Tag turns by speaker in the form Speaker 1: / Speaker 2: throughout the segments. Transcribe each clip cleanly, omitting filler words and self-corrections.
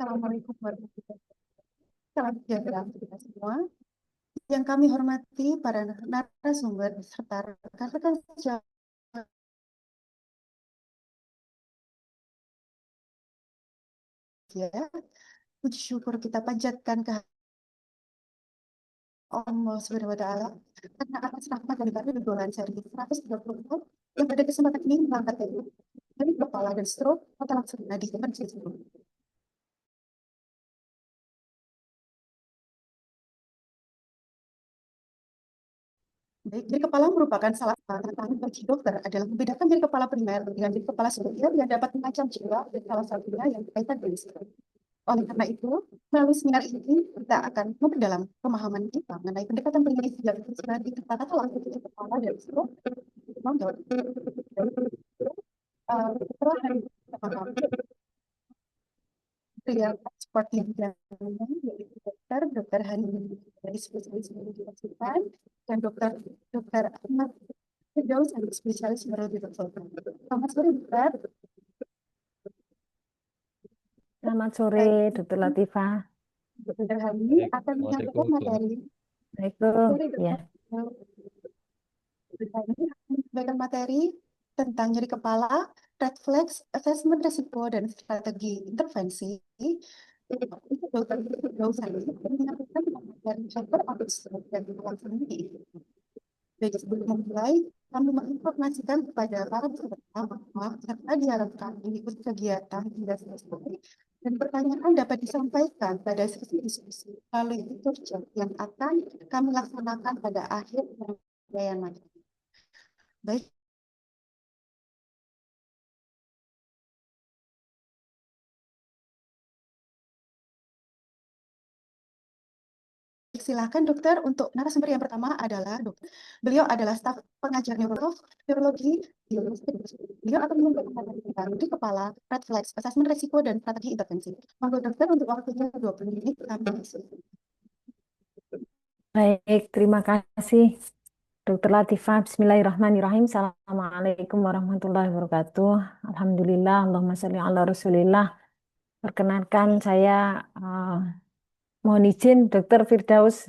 Speaker 1: Assalamualaikum warahmatullahi wabarakatuh. Salam sejahtera untuk kita semua. Yang kami hormati para narasumber serta rekan-rekan sejawat ya. Puji syukur kita panjatkan ke Allah Subhanahu wa Ta'ala karena atas rahmat dan karunia seri 134 yang pada kesempatan ini mengangkat tema dari kepala dan stroke atau langsung nadi emergency room. Baik, nyeri kepala merupakan salah satu tantangan bagi dokter adalah membedakan nyeri kepala primer dengan nyeri kepala sekunder yang dapat mengancam jiwa dan salah satunya yang berkaitan dengan stroke. Oleh karena itu, melalui seminar ini kita akan memperdalam pemahaman kita mengenai pendekatan klinis yang tersebar di tata langsung nyeri kepala dan stroke. Setelah hari pertama, pria seperti yang yaitu dokter Hani dari spesialis neurologi dan dokter Ahmad Firdaus dari spesialis neurologi. Selamat sore dokter.
Speaker 2: Selamat sore, Dr. Latifah.
Speaker 1: Dokter Hani akan menyampaikan materi.
Speaker 2: Ya.
Speaker 1: Dokter Hani akan menyampaikan materi tentang nyeri kepala, refleks, asesmen risiko, dan strategi intervensi. Dokter Firdaus menyampaikan materi cover atau stroke dan langsung ini. Baik, sebelum memulai, kami menginformasikan kepada para peserta bahwa peserta diharapkan mengikuti kegiatan hingga selesai dan pertanyaan dapat disampaikan pada sesi diskusi melalui fitur chat yang akan kami laksanakan pada akhir penyampaian materi. Baik. Silakan dokter, untuk narasumber yang pertama adalah dokter. Beliau adalah staf pengajar neurologi. Beliau akan menyampaikan materi tentang nyeri kepala, refleks, asesmen risiko, dan strategi intervensi. Monggo dokter, untuk waktunya 20 menit kami
Speaker 2: Baik, terima kasih Dr. Latifah. Bismillahirrahmanirrahim. Assalamualaikum warahmatullahi wabarakatuh. Alhamdulillah, Allahumma sholli ala Rasulillah. Perkenankan saya mohon izin Dr. Firdaus,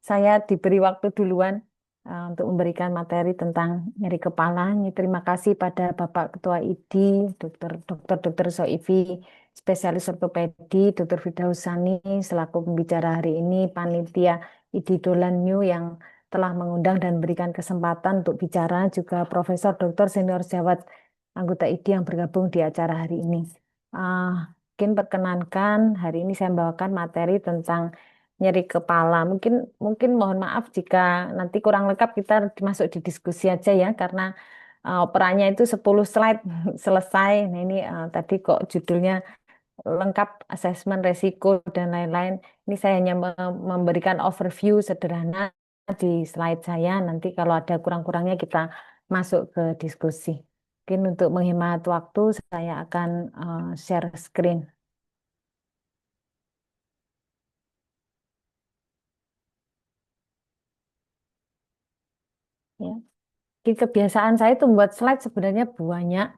Speaker 2: saya diberi waktu duluan untuk memberikan materi tentang nyeri kepala. Terima kasih pada Bapak Ketua ID, Dr. Soifi, spesialis ortopedi, Dr. Firdaus Sani, selaku pembicara hari ini, panitia ID Dolan New yang telah mengundang dan memberikan kesempatan untuk bicara, juga Profesor Dr. Senior Sejawat anggota ID yang bergabung di acara hari ini. Mungkin perkenankan hari ini saya membawakan materi tentang nyeri kepala. Mungkin mohon maaf jika nanti kurang lengkap, kita masuk di diskusi aja ya, karena perannya itu 10 slide selesai. Nah ini tadi kok judulnya lengkap asesmen resiko dan lain-lain. Ini saya hanya memberikan overview sederhana di slide saya. Nanti kalau ada kurang-kurangnya kita masuk ke diskusi. Mungkin untuk menghemat waktu saya akan share screen. Ya. Di kebiasaan saya itu membuat slide sebenarnya banyak,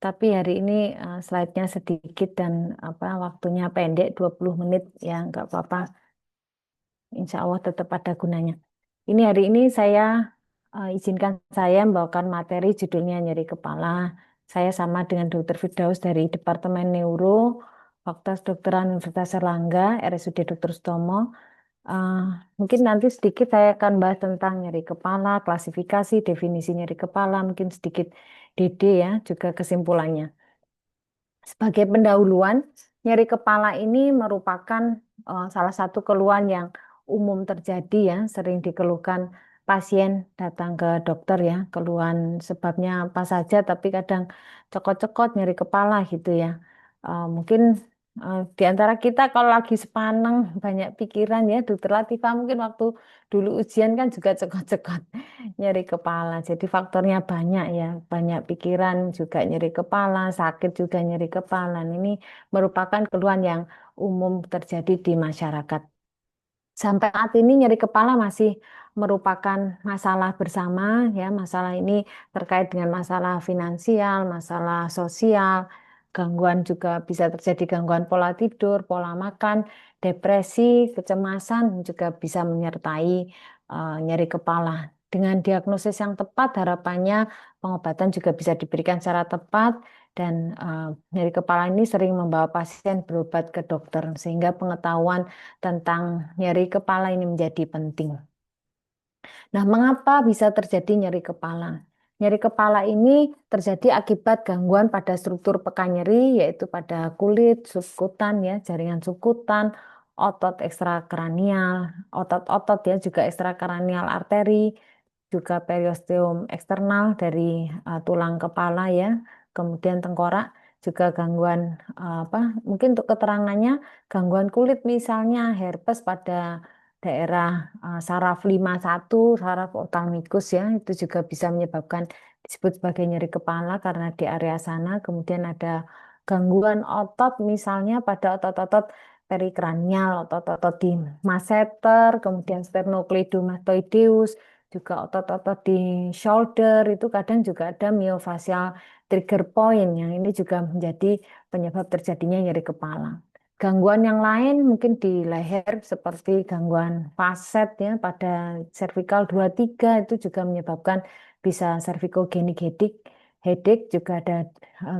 Speaker 2: tapi hari ini slide-nya sedikit dan waktunya pendek 20 menit ya nggak apa-apa. Insya Allah tetap ada gunanya. Ini hari ini saya izinkan saya membawakan materi judulnya nyeri kepala. Saya sama dengan Dr. Firdaus dari Departemen Neuro, Fakultas Kedokteran Universitas Erlangga, RSUD Dr. Sutomo. Eh, Mungkin nanti sedikit saya akan bahas tentang nyeri kepala, klasifikasi, definisi nyeri kepala, mungkin sedikit DD ya, juga kesimpulannya. Sebagai pendahuluan, nyeri kepala ini merupakan salah satu keluhan yang umum terjadi ya, sering dikeluhkan pasien datang ke dokter ya, keluhan sebabnya apa saja, tapi kadang cokot-cokot nyeri kepala gitu ya. Mungkin di antara kita kalau lagi sepaneng banyak pikiran ya, Dokter Latifah mungkin waktu dulu ujian kan juga cekot-cekot nyeri kepala. Jadi faktornya banyak ya, banyak pikiran juga nyeri kepala, sakit juga nyeri kepala. Ini merupakan keluhan yang umum terjadi di masyarakat. Sampai saat ini nyeri kepala masih merupakan masalah bersama ya. Masalah ini terkait dengan masalah finansial, masalah sosial, gangguan juga bisa terjadi gangguan pola tidur, pola makan, depresi, kecemasan juga bisa menyertai nyeri kepala. Dengan diagnosis yang tepat, harapannya pengobatan juga bisa diberikan secara tepat dan nyeri kepala ini sering membawa pasien berobat ke dokter sehingga pengetahuan tentang nyeri kepala ini menjadi penting. Nah, mengapa bisa terjadi nyeri kepala? Nyeri kepala ini terjadi akibat gangguan pada struktur peka nyeri, yaitu pada kulit, subkutan, ya, jaringan subkutan, otot ekstrakranial, otot-otot ya juga ekstrakranial arteri, juga periosteum eksternal dari tulang kepala ya, kemudian tengkorak, juga gangguan mungkin untuk keterangannya gangguan kulit misalnya herpes pada daerah saraf 51, saraf ophthalmicus ya, itu juga bisa menyebabkan disebut sebagai nyeri kepala karena di area sana. Kemudian ada gangguan otot misalnya pada otot-otot perikranial, otot-otot di masseter, kemudian sternocleidomastoideus, juga otot-otot di shoulder itu kadang juga ada myofascial trigger point yang ini juga menjadi penyebab terjadinya nyeri kepala. Gangguan yang lain mungkin di leher seperti gangguan faset ya pada cervical 23 itu juga menyebabkan bisa cervicogenic headache juga ada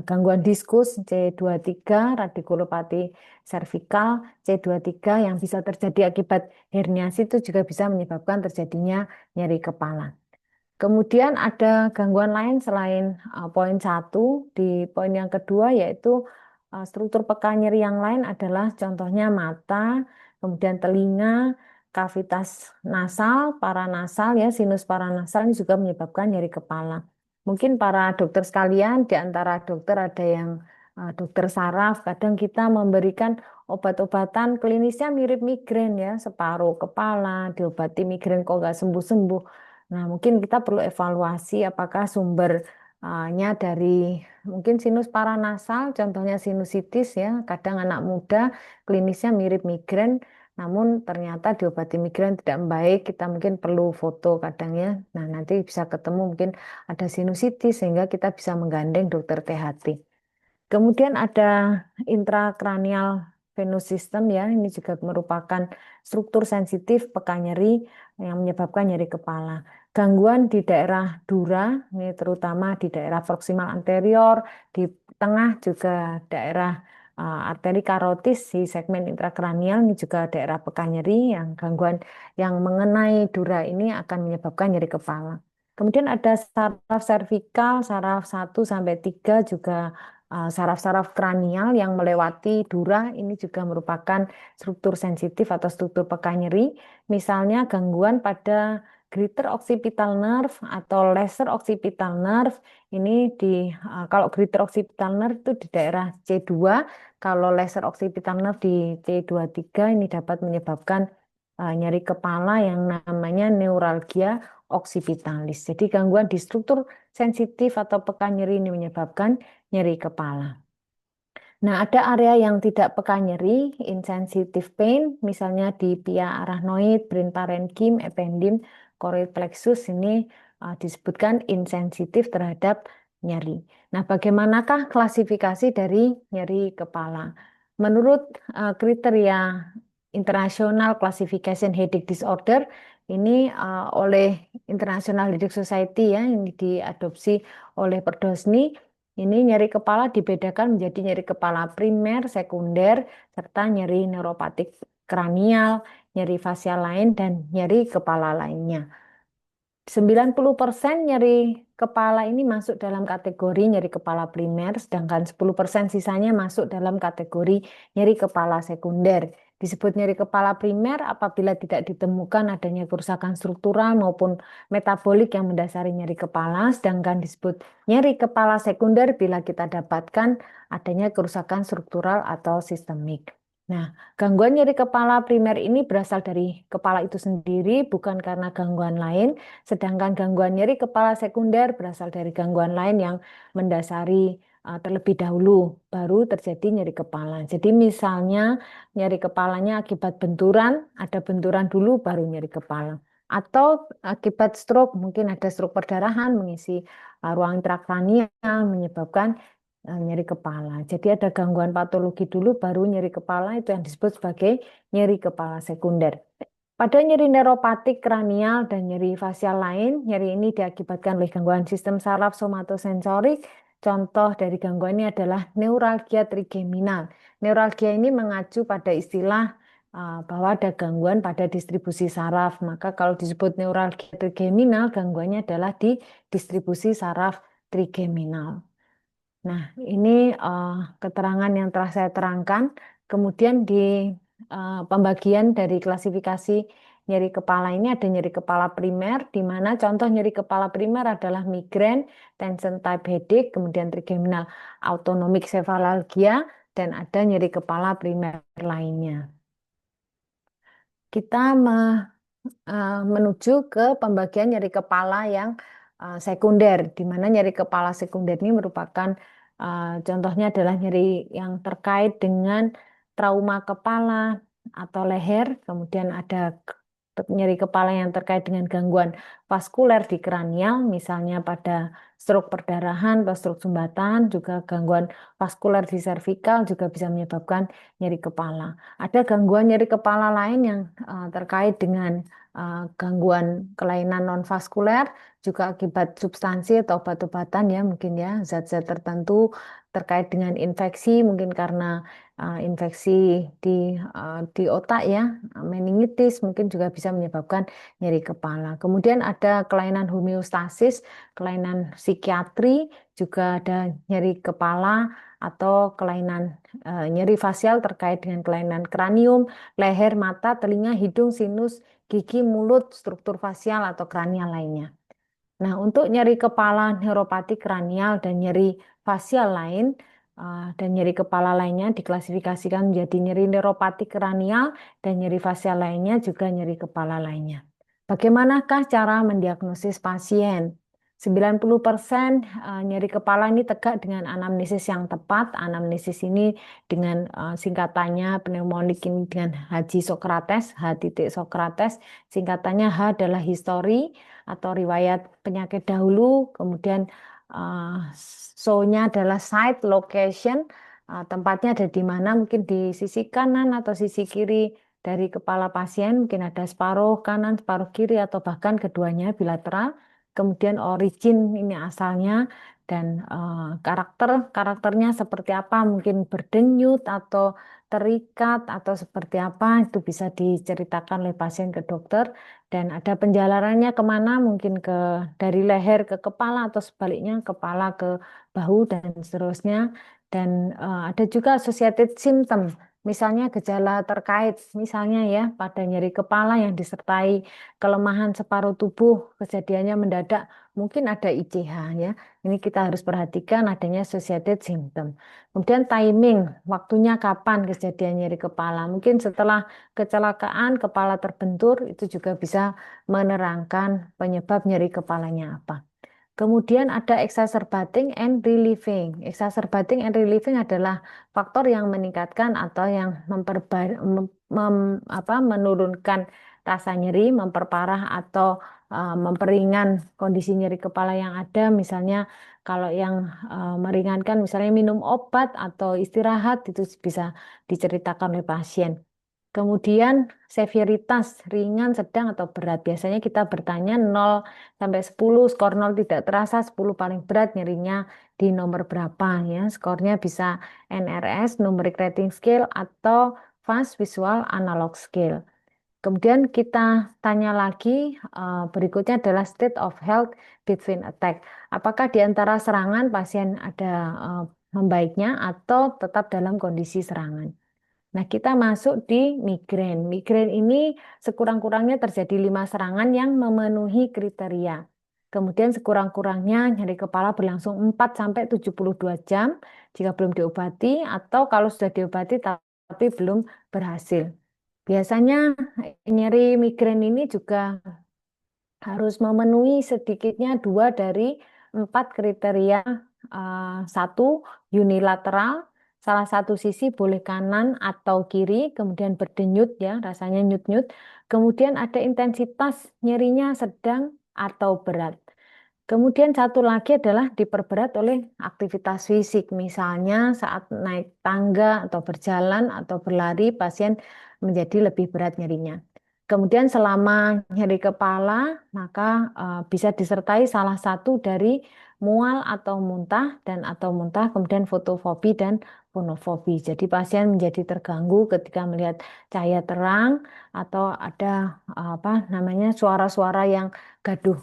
Speaker 2: gangguan diskus C23 radikulopati cervical C23 yang bisa terjadi akibat herniasi itu juga bisa menyebabkan terjadinya nyeri kepala. Kemudian ada gangguan lain selain poin satu di poin yang kedua yaitu struktur peka nyeri yang lain adalah contohnya mata, kemudian telinga, kavitas nasal, paranasal ya sinus paranasal ini juga menyebabkan nyeri kepala. Mungkin para dokter sekalian di antara dokter ada yang dokter saraf, kadang kita memberikan obat-obatan klinisnya mirip migrain ya, separuh kepala diobati migrain kok nggak sembuh-sembuh. Nah, mungkin kita perlu evaluasi apakah sumbernya dari mungkin sinus paranasal, contohnya sinusitis ya, kadang anak muda klinisnya mirip migrain, namun ternyata diobati migrain tidak baik, kita mungkin perlu foto kadang ya. Nah, nanti bisa ketemu mungkin ada sinusitis sehingga kita bisa menggandeng dokter THT. Kemudian ada intrakranial venous system ya, ini juga merupakan struktur sensitif peka nyeri yang menyebabkan nyeri kepala. Gangguan di daerah dura, ini terutama di daerah proksimal anterior, di tengah juga daerah arteri karotis di segmen intrakranial, ini juga daerah peka nyeri yang gangguan yang mengenai dura ini akan menyebabkan nyeri kepala. Kemudian ada saraf servikal, saraf 1 sampai 3 juga saraf-saraf kranial yang melewati dura ini juga merupakan struktur sensitif atau struktur peka nyeri. Misalnya gangguan pada greater occipital nerve atau lesser occipital nerve ini kalau greater occipital nerve itu di daerah C2, kalau lesser occipital nerve di C23 ini dapat menyebabkan nyeri kepala yang namanya neuralgia occipitalis. Jadi gangguan di struktur sensitif atau peka nyeri ini menyebabkan nyeri kepala. Nah, ada area yang tidak peka nyeri, insensitive pain, misalnya di pia arachnoid, brain parenchyma, ependym, choroid plexus ini disebutkan insensitif terhadap nyeri. Nah, bagaimanakah klasifikasi dari nyeri kepala? Menurut kriteria International Classification Headache Disorder, ini oleh International Headache Society ya, ini diadopsi oleh Perdosny. Ini nyeri kepala dibedakan menjadi nyeri kepala primer, sekunder, serta nyeri neuropatik kranial, nyeri fasial lain, dan nyeri kepala lainnya. 90% nyeri kepala ini masuk dalam kategori nyeri kepala primer, sedangkan 10% sisanya masuk dalam kategori nyeri kepala sekunder. Disebut nyeri kepala primer apabila tidak ditemukan adanya kerusakan struktural maupun metabolik yang mendasari nyeri kepala, sedangkan disebut nyeri kepala sekunder bila kita dapatkan adanya kerusakan struktural atau sistemik. Nah, gangguan nyeri kepala primer ini berasal dari kepala itu sendiri, bukan karena gangguan lain. Sedangkan gangguan nyeri kepala sekunder berasal dari gangguan lain yang mendasari terlebih dahulu, baru terjadi nyeri kepala. Jadi misalnya nyeri kepalanya akibat benturan, ada benturan dulu baru nyeri kepala. Atau akibat stroke, mungkin ada stroke perdarahan mengisi ruang intrakranial menyebabkan nyeri kepala. Jadi ada gangguan patologi dulu baru nyeri kepala, itu yang disebut sebagai nyeri kepala sekunder. Pada nyeri neuropatik kranial dan nyeri fasial lain, nyeri ini diakibatkan oleh gangguan sistem saraf somatosensorik. Contoh dari gangguan ini adalah neuralgia trigeminal. Neuralgia ini mengacu pada istilah bahwa ada gangguan pada distribusi saraf. Maka kalau disebut neuralgia trigeminal, gangguannya adalah di distribusi saraf trigeminal. Nah, ini keterangan yang telah saya terangkan. Kemudian di pembagian dari klasifikasi nyeri kepala ini ada nyeri kepala primer, di mana contoh nyeri kepala primer adalah migrain, tension type headache, kemudian trigeminal autonomic cephalalgia, dan ada nyeri kepala primer lainnya. Kita menuju ke pembagian nyeri kepala yang sekunder, di mana nyeri kepala sekunder ini merupakan contohnya adalah nyeri yang terkait dengan trauma kepala atau leher, kemudian ada nyeri kepala yang terkait dengan gangguan vaskuler di kranial, misalnya pada stroke perdarahan atau stroke sumbatan, juga gangguan vaskuler di servikal juga bisa menyebabkan nyeri kepala. Ada gangguan nyeri kepala lain yang terkait dengan gangguan kelainan non-vaskuler, juga akibat substansi atau obat-obatan ya mungkin ya, zat-zat tertentu terkait dengan infeksi, mungkin karena infeksi di otak ya, meningitis mungkin juga bisa menyebabkan nyeri kepala. Kemudian ada kelainan homeostasis, kelainan psikiatri, juga ada nyeri kepala atau kelainan nyeri fasial terkait dengan kelainan kranium, leher, mata, telinga, hidung, sinus, gigi, mulut, struktur fasial atau kranial lainnya. Nah, untuk nyeri kepala neuropatik kranial dan nyeri fasial lain dan nyeri kepala lainnya diklasifikasikan menjadi nyeri neuropatik kranial dan nyeri fasial lainnya juga nyeri kepala lainnya. Bagaimanakah cara mendiagnosis pasien? 90% nyeri kepala ini tegak dengan anamnesis yang tepat. Anamnesis ini dengan singkatannya pneumonik ini dengan Haji Sokrates, H titik Sokrates. Singkatannya H adalah histori atau riwayat penyakit dahulu, kemudian so-nya adalah site, location, tempatnya ada di mana, mungkin di sisi kanan atau sisi kiri dari kepala pasien, mungkin ada separuh kanan, separuh kiri, atau bahkan keduanya bilateral. Kemudian origin ini asalnya, dan karakternya seperti apa, mungkin berdenyut atau terikat atau seperti apa, itu bisa diceritakan oleh pasien ke dokter. Dan ada penjalarannya kemana, mungkin dari leher ke kepala atau sebaliknya kepala ke bahu dan seterusnya. Dan ada juga associated symptom, misalnya gejala terkait, misalnya ya pada nyeri kepala yang disertai kelemahan separuh tubuh, kejadiannya mendadak, mungkin ada ICH ya. Ini kita harus perhatikan adanya associated symptom. Kemudian timing, waktunya kapan kejadian nyeri kepala. Mungkin setelah kecelakaan kepala terbentur, itu juga bisa menerangkan penyebab nyeri kepalanya apa. Kemudian ada exacerbating and relieving. Exacerbating and relieving adalah faktor yang meningkatkan atau yang menurunkan rasa nyeri, memperparah atau memperingan kondisi nyeri kepala yang ada. Misalnya kalau yang meringankan, misalnya minum obat atau istirahat, itu bisa diceritakan oleh pasien. Kemudian severitas ringan, sedang atau berat. Biasanya kita bertanya 0 sampai 10, skor 0 tidak terasa, 10 paling berat, nyerinya di nomor berapa ya. Skornya bisa NRS, Numeric Rating Scale, atau Fast Visual Analog Scale. Kemudian kita tanya lagi, berikutnya adalah state of health between attack. Apakah di antara serangan pasien ada membaiknya atau tetap dalam kondisi serangan? Nah, kita masuk di migrain. Migrain ini sekurang-kurangnya terjadi 5 serangan yang memenuhi kriteria. Kemudian sekurang-kurangnya nyeri kepala berlangsung 4 sampai 72 jam jika belum diobati, atau kalau sudah diobati tapi belum berhasil. Biasanya nyeri migrain ini juga harus memenuhi sedikitnya 2 dari 4 kriteria. Satu, unilateral, salah satu sisi boleh kanan atau kiri, kemudian berdenyut ya, rasanya nyut-nyut. Kemudian ada intensitas nyerinya sedang atau berat. Kemudian satu lagi adalah diperberat oleh aktivitas fisik, misalnya saat naik tangga atau berjalan atau berlari, pasien menjadi lebih berat nyerinya. Kemudian selama nyeri kepala, maka bisa disertai salah satu dari mual atau muntah dan atau muntah, kemudian fotofobi dan fonofobi. Jadi pasien menjadi terganggu ketika melihat cahaya terang atau ada apa namanya suara-suara yang gaduh.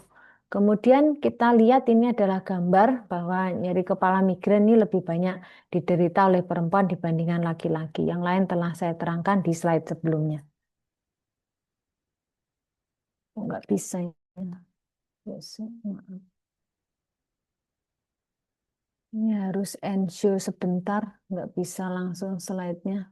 Speaker 2: Kemudian kita lihat ini adalah gambar bahwa nyeri kepala migrain ini lebih banyak diderita oleh perempuan dibandingkan laki-laki. Yang lain telah saya terangkan di slide sebelumnya. Oh, nggak bisa. Yes, maaf. Ini harus ensure sebentar, nggak bisa langsung slide-nya.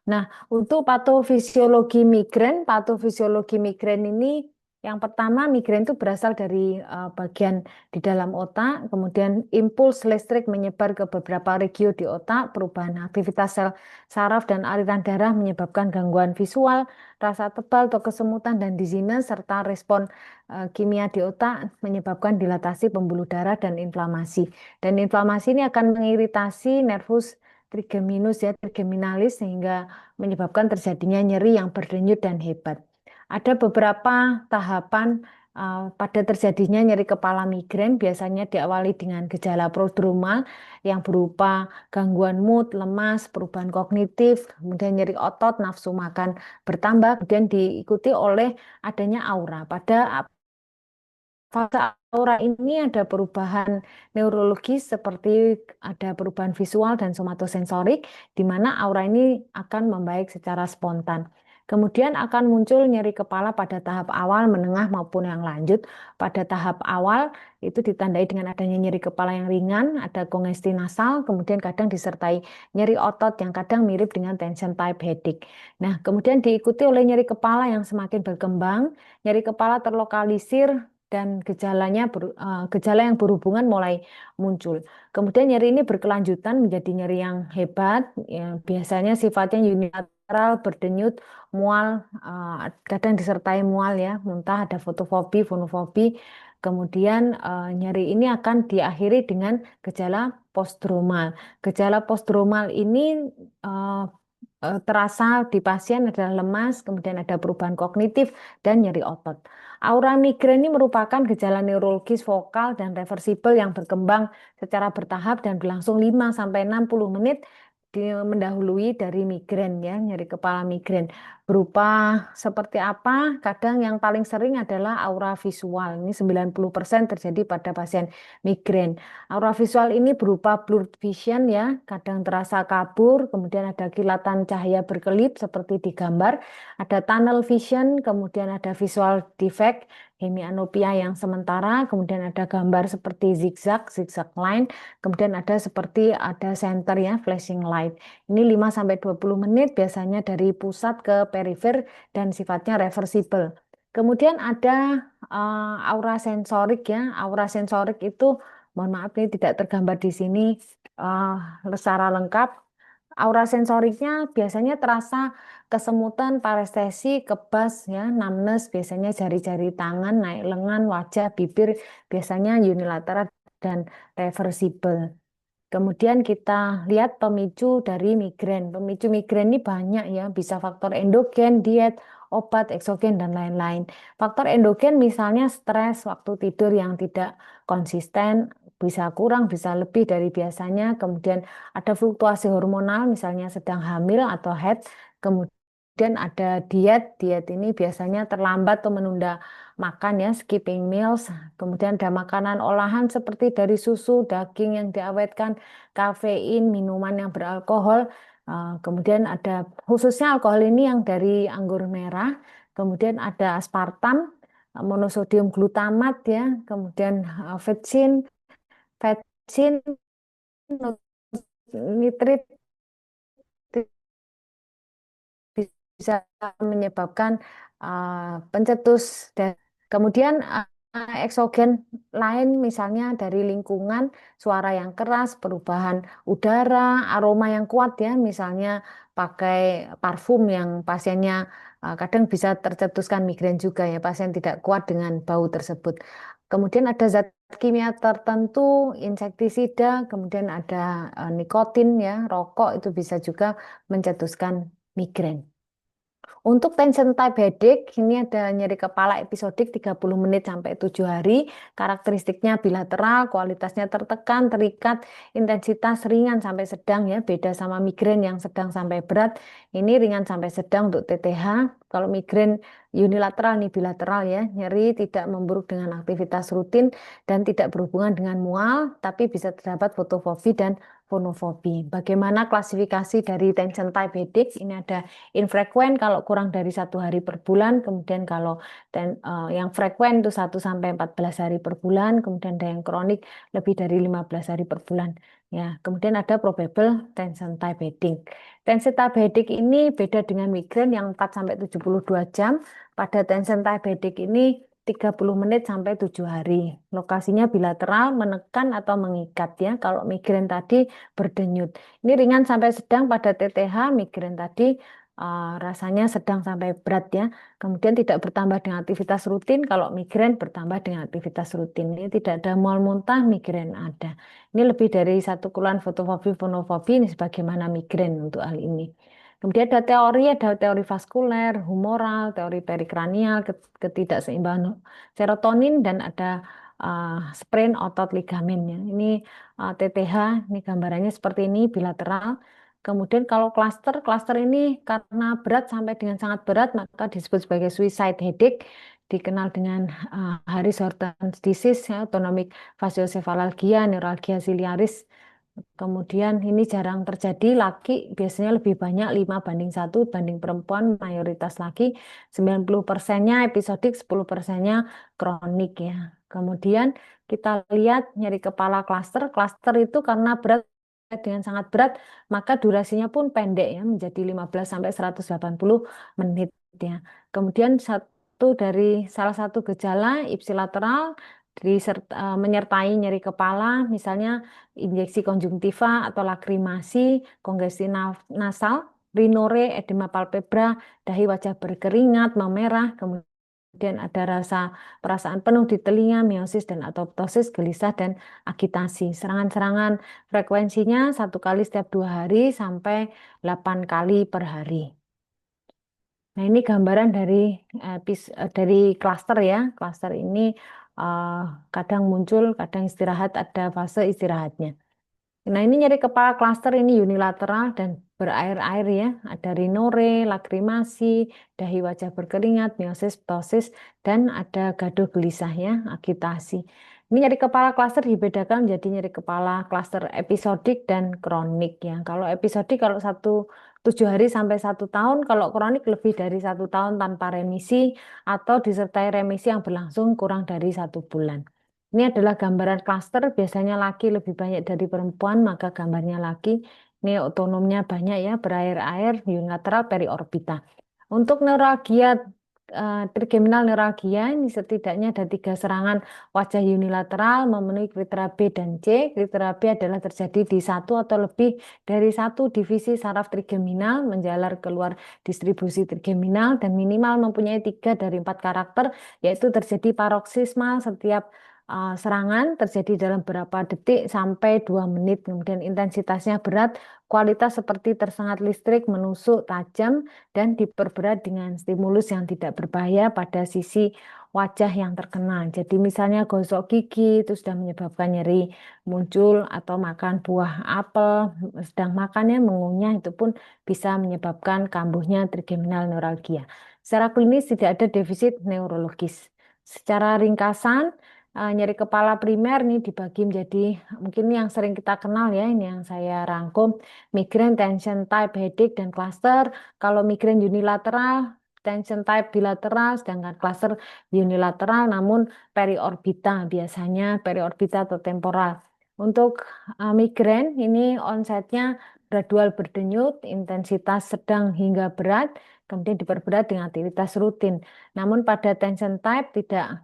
Speaker 2: Nah, untuk patofisiologi migrain ini yang pertama, migrain itu berasal dari bagian di dalam otak, kemudian impuls listrik menyebar ke beberapa regio di otak, perubahan aktivitas sel saraf dan aliran darah menyebabkan gangguan visual, rasa tebal atau kesemutan dan dizziness, serta respon kimia di otak menyebabkan dilatasi pembuluh darah dan inflamasi. Dan inflamasi ini akan mengiritasi nervus trigeminus ya, trigeminalis, sehingga menyebabkan terjadinya nyeri yang berdenyut dan hebat. Ada beberapa tahapan pada terjadinya nyeri kepala migrain, biasanya diawali dengan gejala prodromal yang berupa gangguan mood, lemas, perubahan kognitif, kemudian nyeri otot, nafsu makan bertambah, kemudian diikuti oleh adanya aura. Pada fase aura ini ada perubahan neurologis seperti ada perubahan visual dan somatosensorik, di mana aura ini akan membaik secara spontan. Kemudian akan muncul nyeri kepala pada tahap awal, menengah maupun yang lanjut. Pada tahap awal itu ditandai dengan adanya nyeri kepala yang ringan, ada kongesti nasal, kemudian kadang disertai nyeri otot yang kadang mirip dengan tension type headache. Nah, kemudian diikuti oleh nyeri kepala yang semakin berkembang, nyeri kepala terlokalisir dan gejala yang berhubungan mulai muncul. Kemudian nyeri ini berkelanjutan menjadi nyeri yang hebat, ya, biasanya sifatnya unilateral, berdenyut, mual, kadang disertai mual ya, muntah, ada fotofobi, fonofobi. Kemudian nyeri ini akan diakhiri dengan gejala postdromal. Gejala postdromal ini uh, terasa di pasien adalah lemas, kemudian ada perubahan kognitif dan nyeri otot. Aura migrain ini merupakan gejala neurologis vokal dan reversibel yang berkembang secara bertahap dan berlangsung 5 sampai 60 menit mendahului dari migrain ya, nyeri kepala migrain. Berupa seperti apa? Kadang yang paling sering adalah aura visual. Ini 90% terjadi pada pasien migrain. Aura visual ini berupa blurred vision ya, kadang terasa kabur, kemudian ada kilatan cahaya berkelip seperti di gambar, ada tunnel vision, kemudian ada visual defect, hemianopia yang sementara, kemudian ada gambar seperti zigzag, zigzag line, kemudian ada seperti ada center ya, flashing light. Ini 5 sampai 20 menit biasanya dari pusat ke perifer dan sifatnya reversible. Kemudian ada aura sensorik ya. Aura sensorik itu, mohon maaf ini tidak tergambar di sini secara lengkap. Aura sensoriknya biasanya terasa kesemutan, parestesi, kebas, ya, numbness, biasanya jari-jari tangan, naik lengan, wajah, bibir, biasanya unilateral dan reversible. Kemudian kita lihat pemicu dari migrain. Pemicu migrain ini banyak ya, bisa faktor endogen, diet, obat, eksogen, dan lain-lain. Faktor endogen misalnya stres, waktu tidur yang tidak konsisten, bisa kurang, bisa lebih dari biasanya. Kemudian ada fluktuasi hormonal, misalnya sedang hamil atau head. Kemudian ada diet, diet ini biasanya terlambat atau menunda makan ya, skipping meals. Kemudian ada makanan olahan seperti dari susu, daging yang diawetkan, kafein, minuman yang beralkohol. Kemudian ada khususnya alkohol ini yang dari anggur merah. Kemudian ada aspartam, monosodium glutamat ya, kemudian vetsin, vetsin, nitrit bisa menyebabkan pencetus dan kemudian eksogen lain misalnya dari lingkungan, suara yang keras, perubahan udara, aroma yang kuat ya, misalnya pakai parfum yang pasiennya kadang bisa tercetuskan migrain juga ya, pasien tidak kuat dengan bau tersebut. Kemudian ada zat kimia tertentu, insektisida, kemudian ada nikotin ya, rokok itu bisa juga mencetuskan migrain. Untuk tension type headache, ini ada nyeri kepala episodik 30 menit sampai 7 hari. Karakteristiknya bilateral, kualitasnya tertekan, terikat, intensitas ringan sampai sedang ya, beda sama migrain yang sedang sampai berat. Ini ringan sampai sedang untuk TTH. Kalau migrain unilateral nih bilateral ya, nyeri tidak memburuk dengan aktivitas rutin dan tidak berhubungan dengan mual, tapi bisa terdapat fotofobi dan fonofobi. Bagaimana klasifikasi dari tension type headache? Ini ada infrekuen kalau kurang dari 1 hari per bulan, kemudian kalau yang frekuen itu 1 sampai 14 hari per bulan, kemudian ada yang kronik lebih dari 15 hari per bulan. Ya, kemudian ada probable tension type headache. Tension type headache ini beda dengan migrain yang 4 sampai 72 jam. Pada tension type headache ini 30 menit sampai 7 hari. Lokasinya bilateral, menekan atau mengikat ya. Kalau migrain tadi berdenyut. Ini ringan sampai sedang pada TTH, migrain tadi rasanya sedang sampai berat ya. Kemudian tidak bertambah dengan aktivitas rutin. Kalau migrain bertambah dengan aktivitas rutin. Ini tidak ada mual muntah, migrain ada. Ini lebih dari satu keluhan fotofobi, fonofobi ini sebagaimana migrain untuk hal ini. Kemudian ada teori vaskuler, humoral, teori perikranial, ketidakseimbangan serotonin, dan ada sprain otot ligamen ya. Ini TTH, ini gambarannya seperti ini bilateral. Kemudian kalau klaster ini karena berat sampai dengan sangat berat maka disebut sebagai suicide headache, dikenal dengan Harris-Horton disease, ya, autonomic faciosephalalgia, neuralgia ciliaris. Kemudian ini jarang terjadi, laki biasanya lebih banyak 5:1 banding perempuan, mayoritas laki, 90%-nya episodik, 10%-nya kronik ya. Kemudian kita lihat nyeri kepala klaster. Klaster itu karena berat dengan sangat berat, maka durasinya pun pendek ya, menjadi 15 sampai 180 menit ya. Kemudian salah satu gejala ipsilateral menyertai nyeri kepala, misalnya injeksi konjungtiva atau lakrimasi, kongesti nasal, rinore, edema palpebra, dahi wajah berkeringat, memerah, kemudian ada perasaan penuh di telinga, miosis dan atoptosis, gelisah dan agitasi. Serangan-serangan frekuensinya 1 kali setiap 2 hari sampai 8 kali per hari. Nah, ini gambaran dari klaster ya. Klaster ini eh, kadang muncul, kadang istirahat, ada fase istirahatnya. Nah, ini nyeri kepala klaster ini unilateral dan berair-air ya. Ada rinore, lakrimasi, dahi wajah berkeringat, miosis, ptosis, dan ada gaduh gelisah ya, agitasi. Ini nyeri kepala klaster dibedakan menjadi nyeri kepala klaster episodik dan kronik ya. Kalau episodik kalau 7 hari sampai 1 tahun, kalau kronik lebih dari 1 tahun tanpa remisi atau disertai remisi yang berlangsung kurang dari 1 bulan. Ini adalah gambaran klaster, biasanya laki lebih banyak dari perempuan, maka gambarnya laki. Ini otonomnya banyak ya, berair-air, unilateral, periorbita. Untuk neuralgia trigeminal neuralgia ini setidaknya ada 3 serangan wajah unilateral memenuhi kriteria B dan C. Kriteria B adalah terjadi di satu atau lebih dari satu divisi saraf trigeminal menjalar keluar distribusi trigeminal dan minimal mempunyai 3 dari 4 karakter, yaitu terjadi paroksismal setiap serangan terjadi dalam beberapa detik sampai 2 menit. Kemudian intensitasnya berat, kualitas seperti tersengat listrik, menusuk, tajam, dan diperberat dengan stimulus yang tidak berbahaya pada sisi wajah yang terkena. Jadi misalnya gosok gigi itu sudah menyebabkan nyeri muncul, atau makan buah apel, sedang makannya mengunyah, itu pun bisa menyebabkan kambuhnya trigeminal neuralgia. Secara klinis tidak ada defisit neurologis. Secara ringkasan, nyeri kepala primer nih dibagi menjadi mungkin yang sering kita kenal ya, ini yang saya rangkum: migrain, tension type, headache, dan cluster. Kalau migrain unilateral, tension type bilateral, sedangkan cluster unilateral namun periorbita, biasanya periorbita atau temporal. Untuk migrain ini onsetnya gradual berdenyut, intensitas sedang hingga berat, kemudian diperberat dengan aktivitas rutin. Namun pada tension type tidak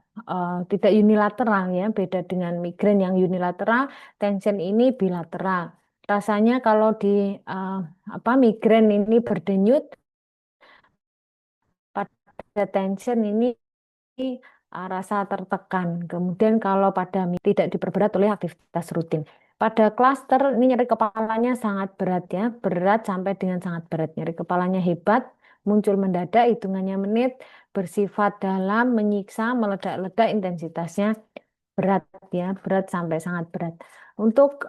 Speaker 2: unilateral ya, beda dengan migrain yang unilateral, tension ini bilateral. Rasanya kalau di migrain ini berdenyut, pada tension ini rasa tertekan. Kemudian kalau pada tidak diperberat oleh aktivitas rutin. Pada cluster ini nyeri kepalanya sangat berat ya, berat sampai dengan sangat berat. Nyeri kepalanya hebat, muncul mendadak, hitungannya menit, bersifat dalam, menyiksa, meledak-ledak, intensitasnya berat ya, berat sampai sangat berat. Untuk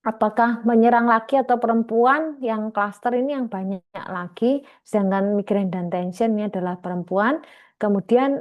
Speaker 2: apakah menyerang laki atau perempuan, yang klaster ini yang banyak laki, sedangkan migrain dan tension ini adalah perempuan. Kemudian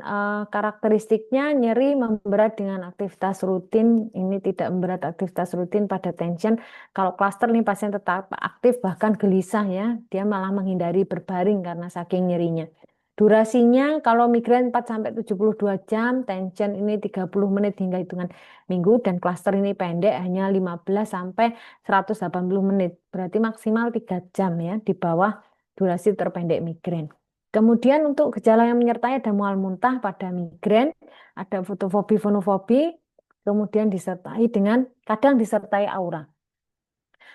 Speaker 2: karakteristiknya nyeri memberat dengan aktivitas rutin, ini tidak memberat aktivitas rutin pada tension. Kalau klaster ini pasien tetap aktif bahkan gelisah ya, dia malah menghindari berbaring karena saking nyerinya. Durasinya kalau migrain 4 sampai 72 jam, tension ini 30 menit hingga hitungan minggu, dan klaster ini pendek hanya 15 sampai 180 menit. Berarti maksimal 3 jam ya, di bawah durasi terpendek migrain. Kemudian untuk gejala yang menyertai ada mual muntah pada migrain, ada fotofobi, fonofobi, kemudian kadang disertai aura.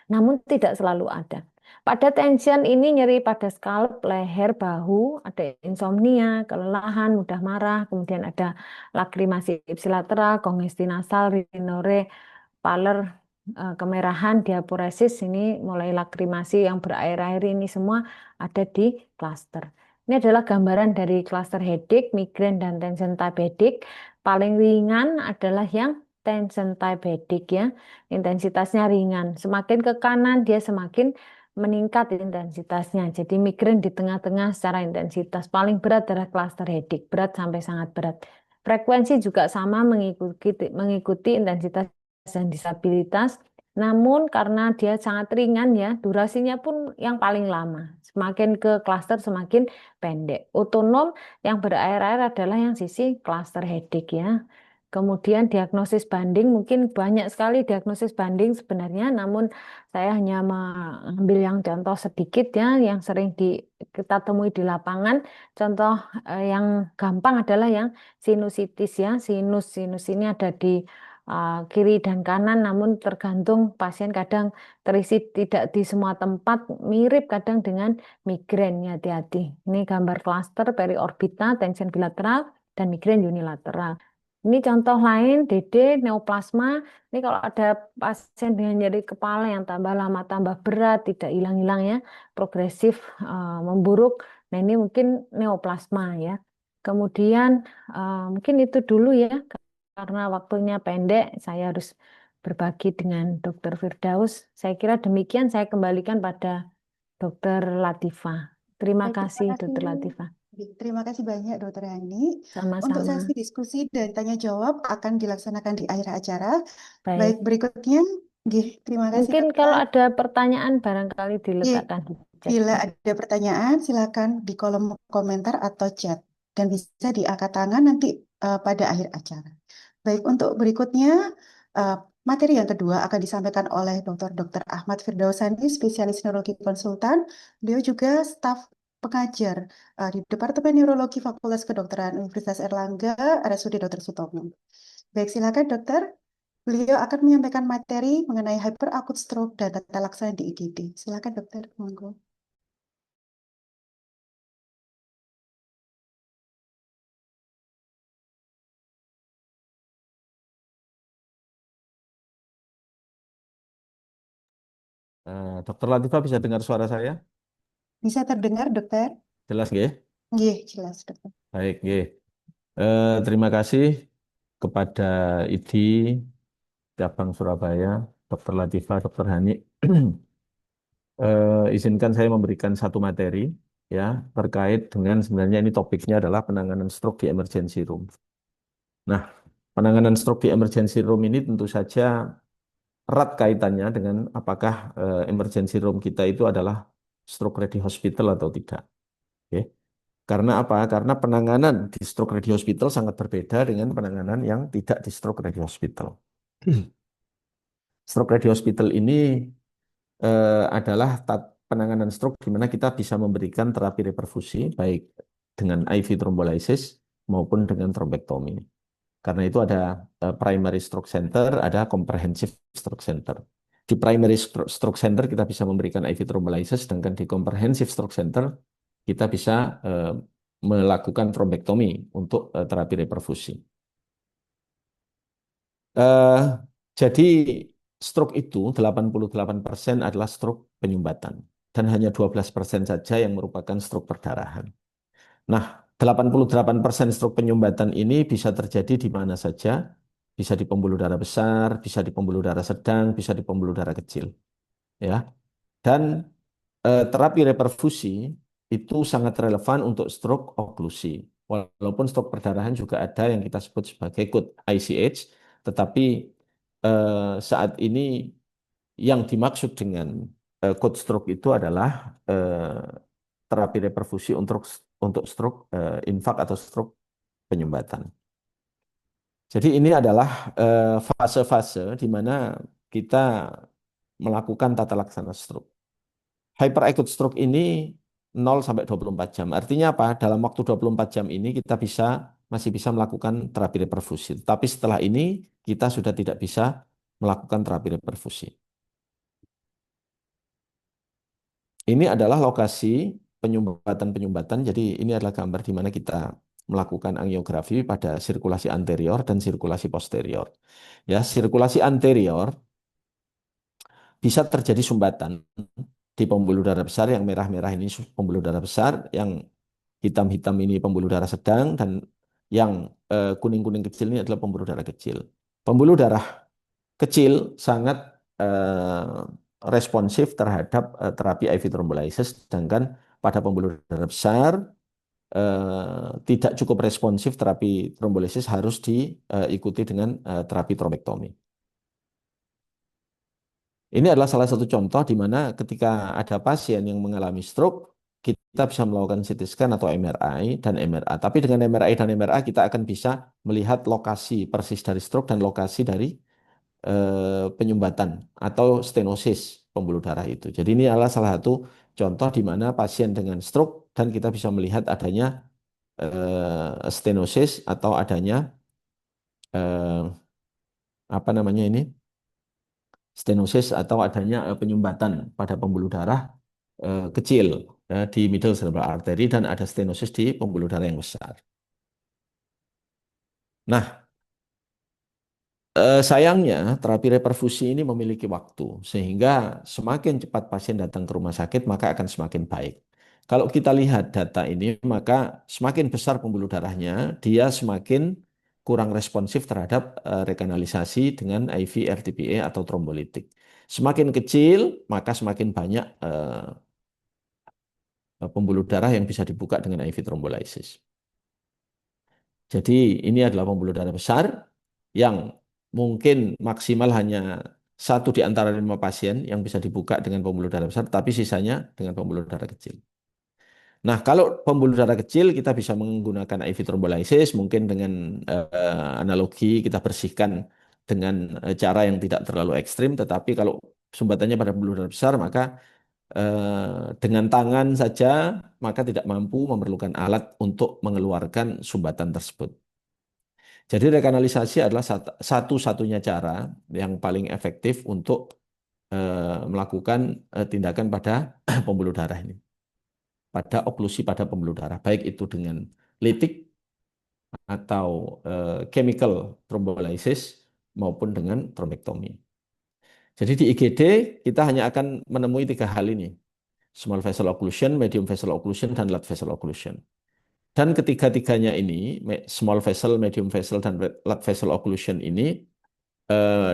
Speaker 2: Namun tidak selalu ada. Pada tension ini nyeri pada scalp, leher, bahu, ada insomnia, kelelahan, mudah marah, kemudian ada lakrimasi ipsilateral, kongesti nasal, rhinore, pallor, kemerahan, diaporesis, ini mulai lakrimasi yang berair-air, ini semua ada di cluster. Ini adalah gambaran dari cluster headache, migrain, dan tension type headache. Paling ringan adalah yang tension type headache ya, intensitasnya ringan. Semakin ke kanan dia semakin meningkat intensitasnya. Jadi migrain di tengah-tengah secara intensitas. Paling berat adalah cluster headache, berat sampai sangat berat. Frekuensi juga sama, mengikuti intensitas dan disabilitas. Namun karena dia sangat ringan ya, durasinya pun yang paling lama. Semakin ke cluster semakin pendek. Otonom yang berair-air adalah yang sisi cluster headache ya. Kemudian diagnosis banding, mungkin banyak sekali diagnosis banding sebenarnya, namun saya hanya mengambil yang contoh sedikit ya, yang sering kita temui di lapangan. Contoh yang gampang adalah yang sinusitis ya, sinus ini ada di kiri dan kanan, namun tergantung pasien, kadang terisi tidak di semua tempat, mirip kadang dengan migrain ya, hati-hati. Ini gambar cluster periorbita, tension bilateral, dan migrain unilateral. Ini contoh lain, DD, neoplasma. Ini kalau ada pasien dengan nyeri kepala yang tambah lama tambah berat, tidak hilang-hilang ya, progresif, memburuk. Nah ini mungkin neoplasma ya. Kemudian mungkin itu dulu ya, karena waktunya pendek, saya harus berbagi dengan Dr. Firdaus. Saya kira demikian, saya kembalikan pada Dr. Latifah. Terima
Speaker 1: Baik,
Speaker 2: kasih, Dr. Latifah.
Speaker 1: Terima kasih banyak, Dokter Yani. Untuk
Speaker 2: Sama-sama.
Speaker 1: sesi diskusi dan tanya jawab akan dilaksanakan di akhir acara.
Speaker 2: Baik.
Speaker 1: Baik, berikutnya, terima kasih,
Speaker 2: Mungkin
Speaker 1: Dokter.
Speaker 2: kalau ada pertanyaan barangkali
Speaker 1: Iya,
Speaker 2: diletakkan di chat.
Speaker 1: bila ada pertanyaan, silakan di kolom komentar atau chat. Dan bisa diangkat tangan nanti pada akhir acara. Baik, untuk berikutnya, eh, materi yang kedua akan disampaikan oleh Dr. Ahmad Firdausani, spesialis neurologi konsultan. Beliau juga staf pengajar di Departemen Neurologi Fakultas Kedokteran Universitas Erlangga, RSUD Dr. Sutomo. Baik, silakan dokter. Beliau akan menyampaikan materi mengenai hyperakut stroke dan tata laksana di IGD. Silakan dokter, monggo.
Speaker 3: Dokter Latifah bisa dengar suara saya?
Speaker 1: Bisa terdengar dokter?
Speaker 3: Jelas nggih?
Speaker 1: Nggih, jelas dokter.
Speaker 3: Baik, nggih. Terima kasih kepada IDI Cabang Surabaya, Dokter Latifah, Dokter Hani. Izinkan saya memberikan satu materi ya terkait dengan sebenarnya ini topiknya adalah penanganan stroke di emergency room. Nah, penanganan stroke di emergency room ini tentu saja erat kaitannya dengan apakah emergency room kita itu adalah stroke ready hospital atau tidak. Oke. Karena apa? Karena penanganan di stroke ready hospital sangat berbeda dengan penanganan yang tidak di stroke ready hospital. Stroke ready hospital ini adalah penanganan stroke di mana kita bisa memberikan terapi reperfusi baik dengan IV thrombolysis maupun dengan trombektomi. Karena itu ada primary stroke center, ada comprehensive stroke center. Di primary stroke center kita bisa memberikan IV thrombolysis, sedangkan di comprehensive stroke center kita bisa melakukan trombektomi untuk terapi reperfusi. Eh, jadi stroke itu 88% adalah stroke penyumbatan dan hanya 12% saja yang merupakan stroke perdarahan. Nah, 88% stroke penyumbatan ini bisa terjadi di mana saja, bisa di pembuluh darah besar, bisa di pembuluh darah sedang, bisa di pembuluh darah kecil, ya. Dan terapi reperfusi itu sangat relevan untuk stroke oklusi. Walaupun stroke perdarahan juga ada yang kita sebut sebagai code ICH, tetapi saat ini yang dimaksud dengan code stroke itu adalah terapi reperfusi untuk stroke infak atau stroke penyumbatan. Jadi ini adalah fase-fase di mana kita melakukan tata laksana stroke. Hyperacute stroke ini 0 sampai 24 jam. Artinya apa? Dalam waktu 24 jam ini kita masih bisa melakukan terapi reperfusi. Tapi setelah ini kita sudah tidak bisa melakukan terapi reperfusi. Ini adalah lokasi penyumbatan-penyumbatan. Jadi ini adalah gambar di mana kita melakukan angiografi pada sirkulasi anterior dan sirkulasi posterior. Ya, sirkulasi anterior bisa terjadi sumbatan di pembuluh darah besar. Yang merah-merah ini pembuluh darah besar, yang hitam-hitam ini pembuluh darah sedang, dan yang kuning-kuning kecil ini adalah pembuluh darah kecil. Pembuluh darah kecil sangat responsif terhadap terapi IV thrombolysis, sedangkan pada pembuluh darah besar tidak cukup responsif, terapi trombolisis harus diikuti dengan terapi trombektomi. Ini adalah salah satu contoh di mana ketika ada pasien yang mengalami stroke, kita bisa melakukan CT scan atau MRI dan MRA. Tapi dengan MRI dan MRA kita akan bisa melihat lokasi persis dari stroke dan lokasi dari penyumbatan atau stenosis pembuluh darah itu. Jadi ini adalah salah satu contoh di mana pasien dengan stroke dan kita bisa melihat adanya stenosis atau adanya eh, apa namanya ini stenosis atau adanya penyumbatan pada pembuluh darah kecil di middle cerebral artery dan ada stenosis di pembuluh darah yang besar. Nah, sayangnya terapi reperfusi ini memiliki waktu sehingga semakin cepat pasien datang ke rumah sakit maka akan semakin baik. Kalau kita lihat data ini maka semakin besar pembuluh darahnya dia semakin kurang responsif terhadap rekanalisasi dengan IV RTPA atau trombolitik. Semakin kecil maka semakin banyak pembuluh darah yang bisa dibuka dengan IV thrombolysis. Jadi ini adalah pembuluh darah besar yang mungkin maksimal hanya 1 di antara 5 pasien yang bisa dibuka dengan pembuluh darah besar, tapi sisanya dengan pembuluh darah kecil. Nah, kalau pembuluh darah kecil kita bisa menggunakan IV thrombolysis, mungkin dengan analogi kita bersihkan dengan cara yang tidak terlalu ekstrim, tetapi kalau sumbatannya pada pembuluh darah besar, maka dengan tangan saja, maka tidak mampu, memerlukan alat untuk mengeluarkan sumbatan tersebut. Jadi rekanalisasi adalah satu-satunya cara yang paling efektif untuk melakukan tindakan pada pembuluh darah ini, pada oklusi pada pembuluh darah, baik itu dengan litik atau chemical thrombolysis maupun dengan trombektomi. Jadi di IGD kita hanya akan menemui tiga hal ini: small vessel occlusion, medium vessel occlusion, dan large vessel occlusion. Dan ketiga-tiganya ini, small vessel, medium vessel, dan large vessel occlusion ini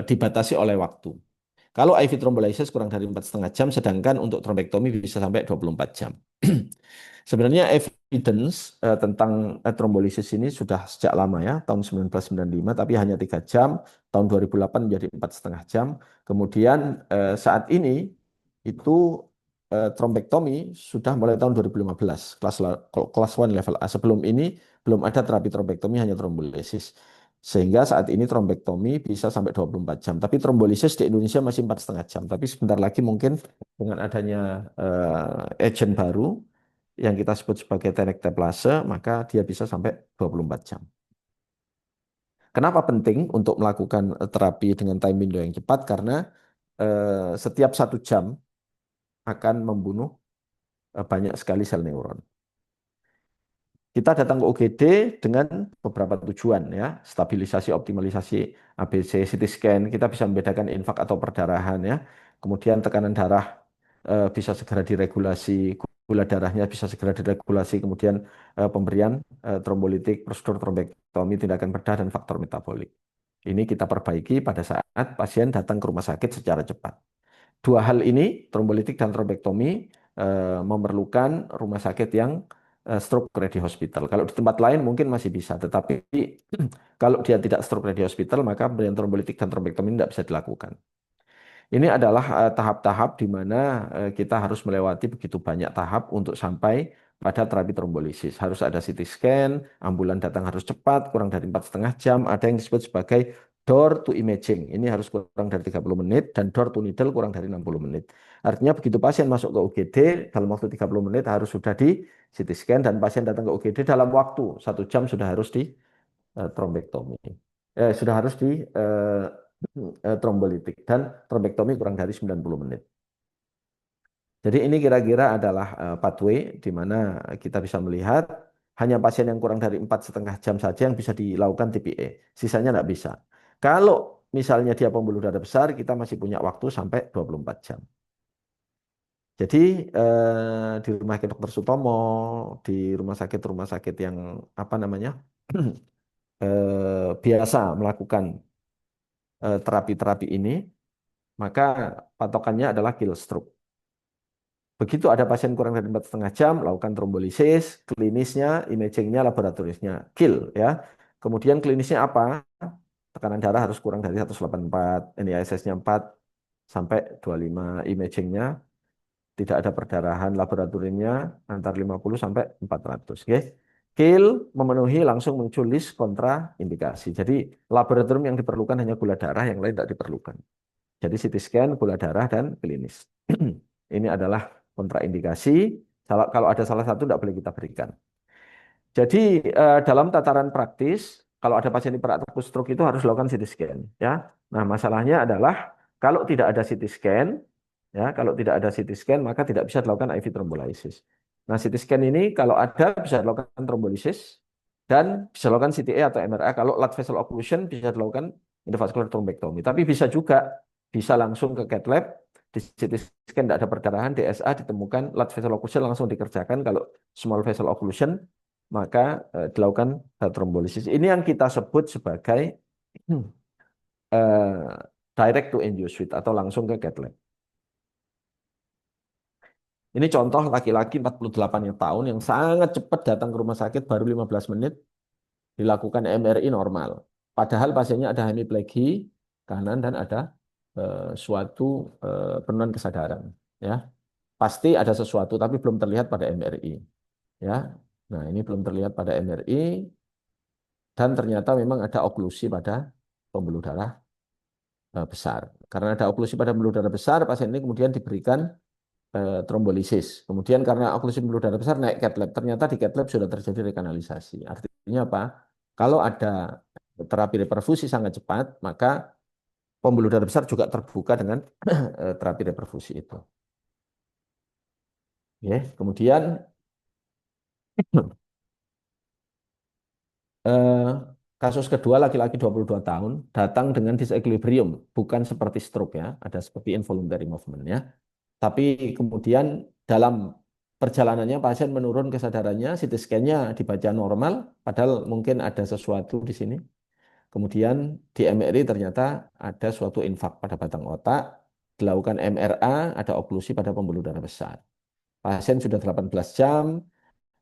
Speaker 3: dibatasi oleh waktu. Kalau IV thrombolysis kurang dari 4,5 jam, sedangkan untuk trombektomi bisa sampai 24 jam. Sebenarnya evidence tentang trombolisis ini sudah sejak lama ya, tahun 1995, tapi hanya 3 jam, tahun 2008 menjadi 4,5 jam. Kemudian saat ini itu trombektomi sudah mulai tahun 2015, kelas 1 level A. Sebelum ini belum ada terapi trombektomi, hanya trombolisis. Sehingga saat ini trombektomi bisa sampai 24 jam. Tapi trombolisis di Indonesia masih 4,5 jam. Tapi sebentar lagi mungkin dengan adanya agent baru, yang kita sebut sebagai tenecteplase, maka dia bisa sampai 24 jam. Kenapa penting untuk melakukan terapi dengan time window yang cepat? Karena setiap 1 jam akan membunuh banyak sekali sel neuron. Kita datang ke UGD dengan beberapa tujuan ya, stabilisasi, optimalisasi ABC, CT scan, kita bisa membedakan infak atau perdarahan ya. Kemudian tekanan darah bisa segera diregulasi, gula darahnya bisa segera diregulasi, kemudian pemberian trombolitik, prosedur trombektomi, tindakan bedah, dan faktor metabolik. Ini kita perbaiki pada saat pasien datang ke rumah sakit secara cepat. Dua hal ini, trombolitik dan trombektomi, memerlukan rumah sakit yang stroke ready hospital. Kalau di tempat lain mungkin masih bisa, tetapi kalau dia tidak stroke ready hospital, maka pemberian trombolitik dan trombektomi tidak bisa dilakukan. Ini adalah tahap-tahap di mana kita harus melewati begitu banyak tahap untuk sampai pada terapi trombolisis. Harus ada CT scan, ambulan datang harus cepat, kurang dari 4,5 jam. Ada yang disebut sebagai door to imaging. Ini harus kurang dari 30 menit, dan door to needle kurang dari 60 menit. Artinya begitu pasien masuk ke UGD, dalam waktu 30 menit harus sudah di CT scan, dan pasien datang ke UGD dalam waktu 1 jam sudah harus di trombektomi. Sudah harus di trombolitik, dan trombektomi kurang dari 90 menit. Jadi ini kira-kira adalah pathway di mana kita bisa melihat hanya pasien yang kurang dari 4,5 jam saja yang bisa dilakukan TPA. Sisanya tidak bisa. Kalau misalnya dia pembuluh darah besar, kita masih punya waktu sampai 24 jam. Jadi di rumah sakit Dr. Sutomo, di rumah sakit yang apa namanya biasa melakukan terapi-terapi ini, maka patokannya adalah kill stroke. Begitu ada pasien kurang dari 4,5 jam, lakukan trombolisis, klinisnya, imagingnya, laboratoriumnya, kill ya. Kemudian klinisnya apa? Tekanan darah harus kurang dari 184, NISS-nya 4 sampai 25, imagingnya tidak ada perdarahan, laboratoriumnya antara 50 sampai 400. Oke. Kill memenuhi, langsung muncul list kontraindikasi. Jadi laboratorium yang diperlukan hanya gula darah, yang lain tidak diperlukan. Jadi CT scan, gula darah, dan klinis. Ini adalah kontraindikasi. Kalau ada salah satu tidak boleh kita berikan. Jadi dalam tataran praktis, kalau ada pasien hiperaktif stroke itu harus dilakukan CT scan. Ya. Nah, masalahnya adalah kalau tidak ada CT scan, ya, kalau tidak ada CT scan maka tidak bisa dilakukan IV thrombolysis. Nah, CT scan ini kalau ada bisa dilakukan trombolisis dan bisa dilakukan CTA atau MRA. Kalau large vessel occlusion bisa dilakukan endovascular thrombectomy. Tapi bisa juga bisa langsung ke cath lab, di CT scan tidak ada perdarahan, DSA ditemukan large vessel occlusion langsung dikerjakan. Kalau small vessel occlusion maka dilakukan trombolisis. Ini yang kita sebut sebagai direct to angio suite atau langsung ke cath lab. Ini contoh laki-laki 48 tahun yang sangat cepat datang ke rumah sakit, baru 15 menit dilakukan MRI normal. Padahal pasiennya ada hemiplegia kanan dan ada suatu penurunan kesadaran. Ya, pasti ada sesuatu tapi belum terlihat pada MRI. Ya, nah ini belum terlihat pada MRI, dan ternyata memang ada oklusi pada pembuluh darah besar. Karena ada oklusi pada pembuluh darah besar, pasien ini kemudian diberikan trombolisis. Kemudian karena oklusi pembuluh darah besar naik cath lab. Ternyata di cath lab sudah terjadi rekanalisasi. Artinya apa? Kalau ada terapi reperfusi sangat cepat, maka pembuluh darah besar juga terbuka dengan terapi reperfusi itu. Ya, kemudian eh, kasus kedua laki-laki 22 tahun datang dengan disequilibrium, bukan seperti stroke ya, ada seperti involuntary movement ya. Tapi kemudian dalam perjalanannya pasien menurun kesadarannya, CT scan-nya dibaca normal, padahal mungkin ada sesuatu di sini. Kemudian di MRI ternyata ada suatu infak pada batang otak, dilakukan MRA, ada oklusi pada pembuluh darah besar. Pasien sudah 18 jam,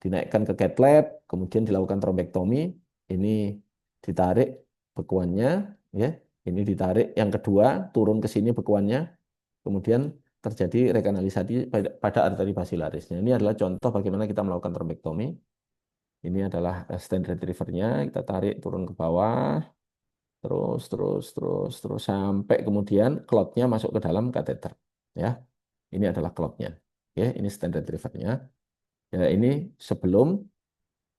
Speaker 3: dinaikkan ke cath lab, kemudian dilakukan trombektomi, ini ditarik bekuannya, ya, ini ditarik, yang kedua turun ke sini bekuannya, kemudian terjadi rekanalisasi pada arteri basilarisnya. Ini adalah contoh bagaimana kita melakukan trombektomi. Ini adalah stent retriever-nya, kita tarik turun ke bawah, terus sampai kemudian klotnya masuk ke dalam kateter. Ya, ini adalah klotnya. Ya, ini stent retriever-nya. Ya, ini sebelum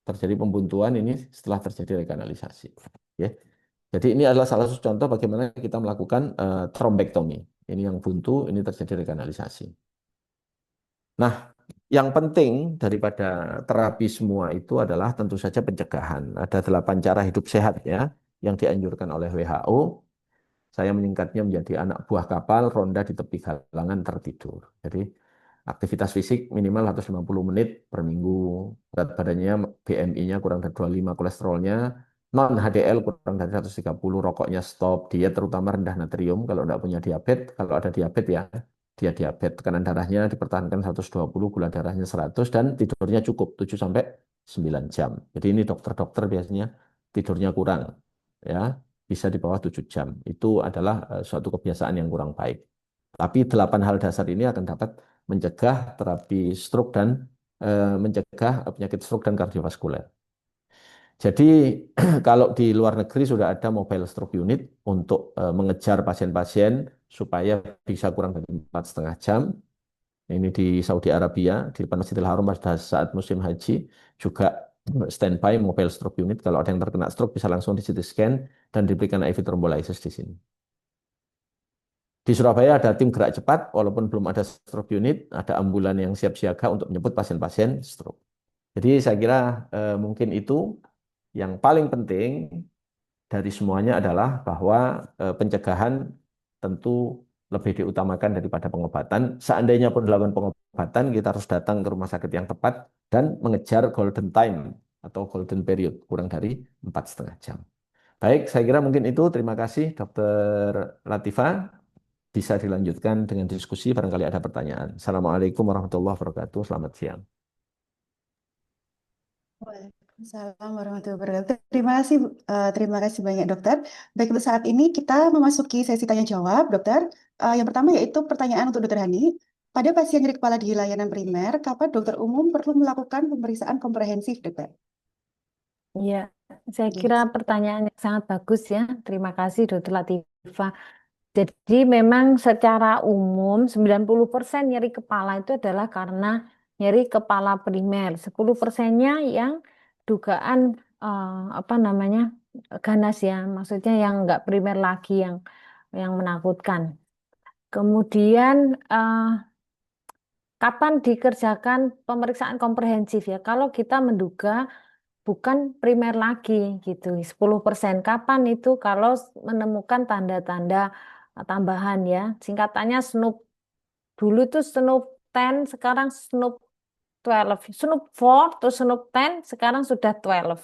Speaker 3: terjadi pembuntuan, ini setelah terjadi rekanalisasi. Ya. Jadi ini adalah salah satu contoh bagaimana kita melakukan trombektomi. Ini yang buntu, ini terjadi rekanalisasi. Nah, yang penting daripada terapi semua itu adalah tentu saja pencegahan. Ada 8 cara hidup sehat ya yang dianjurkan oleh WHO. Saya menyingkatnya menjadi anak buah kapal ronda di tepi galangan tertidur. Jadi aktivitas fisik minimal 150 menit per minggu. Berat badannya, BMI-nya kurang dari 25, kolesterolnya non HDL kurang dari 130, rokoknya stop, diet terutama rendah natrium kalau tidak punya diabetes, kalau ada diabetes ya dia diabetes, tekanan darahnya dipertahankan 120, gula darahnya 100 dan tidurnya cukup 7 sampai 9 jam. Jadi ini dokter-dokter biasanya tidurnya kurang ya, bisa di bawah 7 jam. Itu adalah suatu kebiasaan yang kurang baik. Tapi 8 hal dasar ini akan dapat mencegah terapi stroke dan mencegah penyakit stroke dan kardiovaskuler. Jadi kalau di luar negeri sudah ada mobile stroke unit untuk mengejar pasien-pasien supaya bisa kurang dari 4,5 jam. Ini di Saudi Arabia, di depan Masjidil Haram pada saat musim haji, juga standby mobile stroke unit. Kalau ada yang terkena stroke bisa langsung di CT scan dan diberikan IV thrombolysis di sini. Di Surabaya ada tim gerak cepat, walaupun belum ada stroke unit, ada ambulan yang siap siaga untuk menjemput pasien-pasien stroke. Jadi saya kira mungkin itu yang paling penting dari semuanya adalah bahwa pencegahan tentu lebih diutamakan daripada pengobatan. Seandainya pun dilakukan pengobatan, kita harus datang ke rumah sakit yang tepat dan mengejar golden time atau golden period, kurang dari 4,5 jam. Baik, saya kira mungkin itu. Terima kasih, Dokter Latifah. Bisa dilanjutkan dengan diskusi, barangkali ada pertanyaan. Assalamualaikum warahmatullahi wabarakatuh. Selamat siang.
Speaker 1: Waalaikumsalam warahmatullahi wabarakatuh. Terima kasih banyak dokter. Baik, untuk saat ini kita memasuki sesi tanya jawab, dokter. Yang pertama yaitu pertanyaan untuk dokter Hani. Pada pasien nyeri kepala di layanan primer, kapan dokter umum perlu melakukan pemeriksaan komprehensif, dokter?
Speaker 2: Iya, saya kira pertanyaan yang sangat bagus ya. Terima kasih Dokter Latifah. Jadi memang secara umum 90% nyeri kepala itu adalah karena nyeri kepala primer. 10%-nya yang dugaan apa namanya ganas ya, maksudnya yang nggak primer lagi yang menakutkan. Kemudian kapan dikerjakan pemeriksaan komprehensif ya? Kalau kita menduga bukan primer lagi gitu, 10%. Kapan itu kalau menemukan tanda-tanda tambahan ya? Singkatannya SNOOP. Dulu itu SNOOP 10, sekarang SNOOP 12. SNOOP 4 terus SNOOP 10, sekarang sudah 12.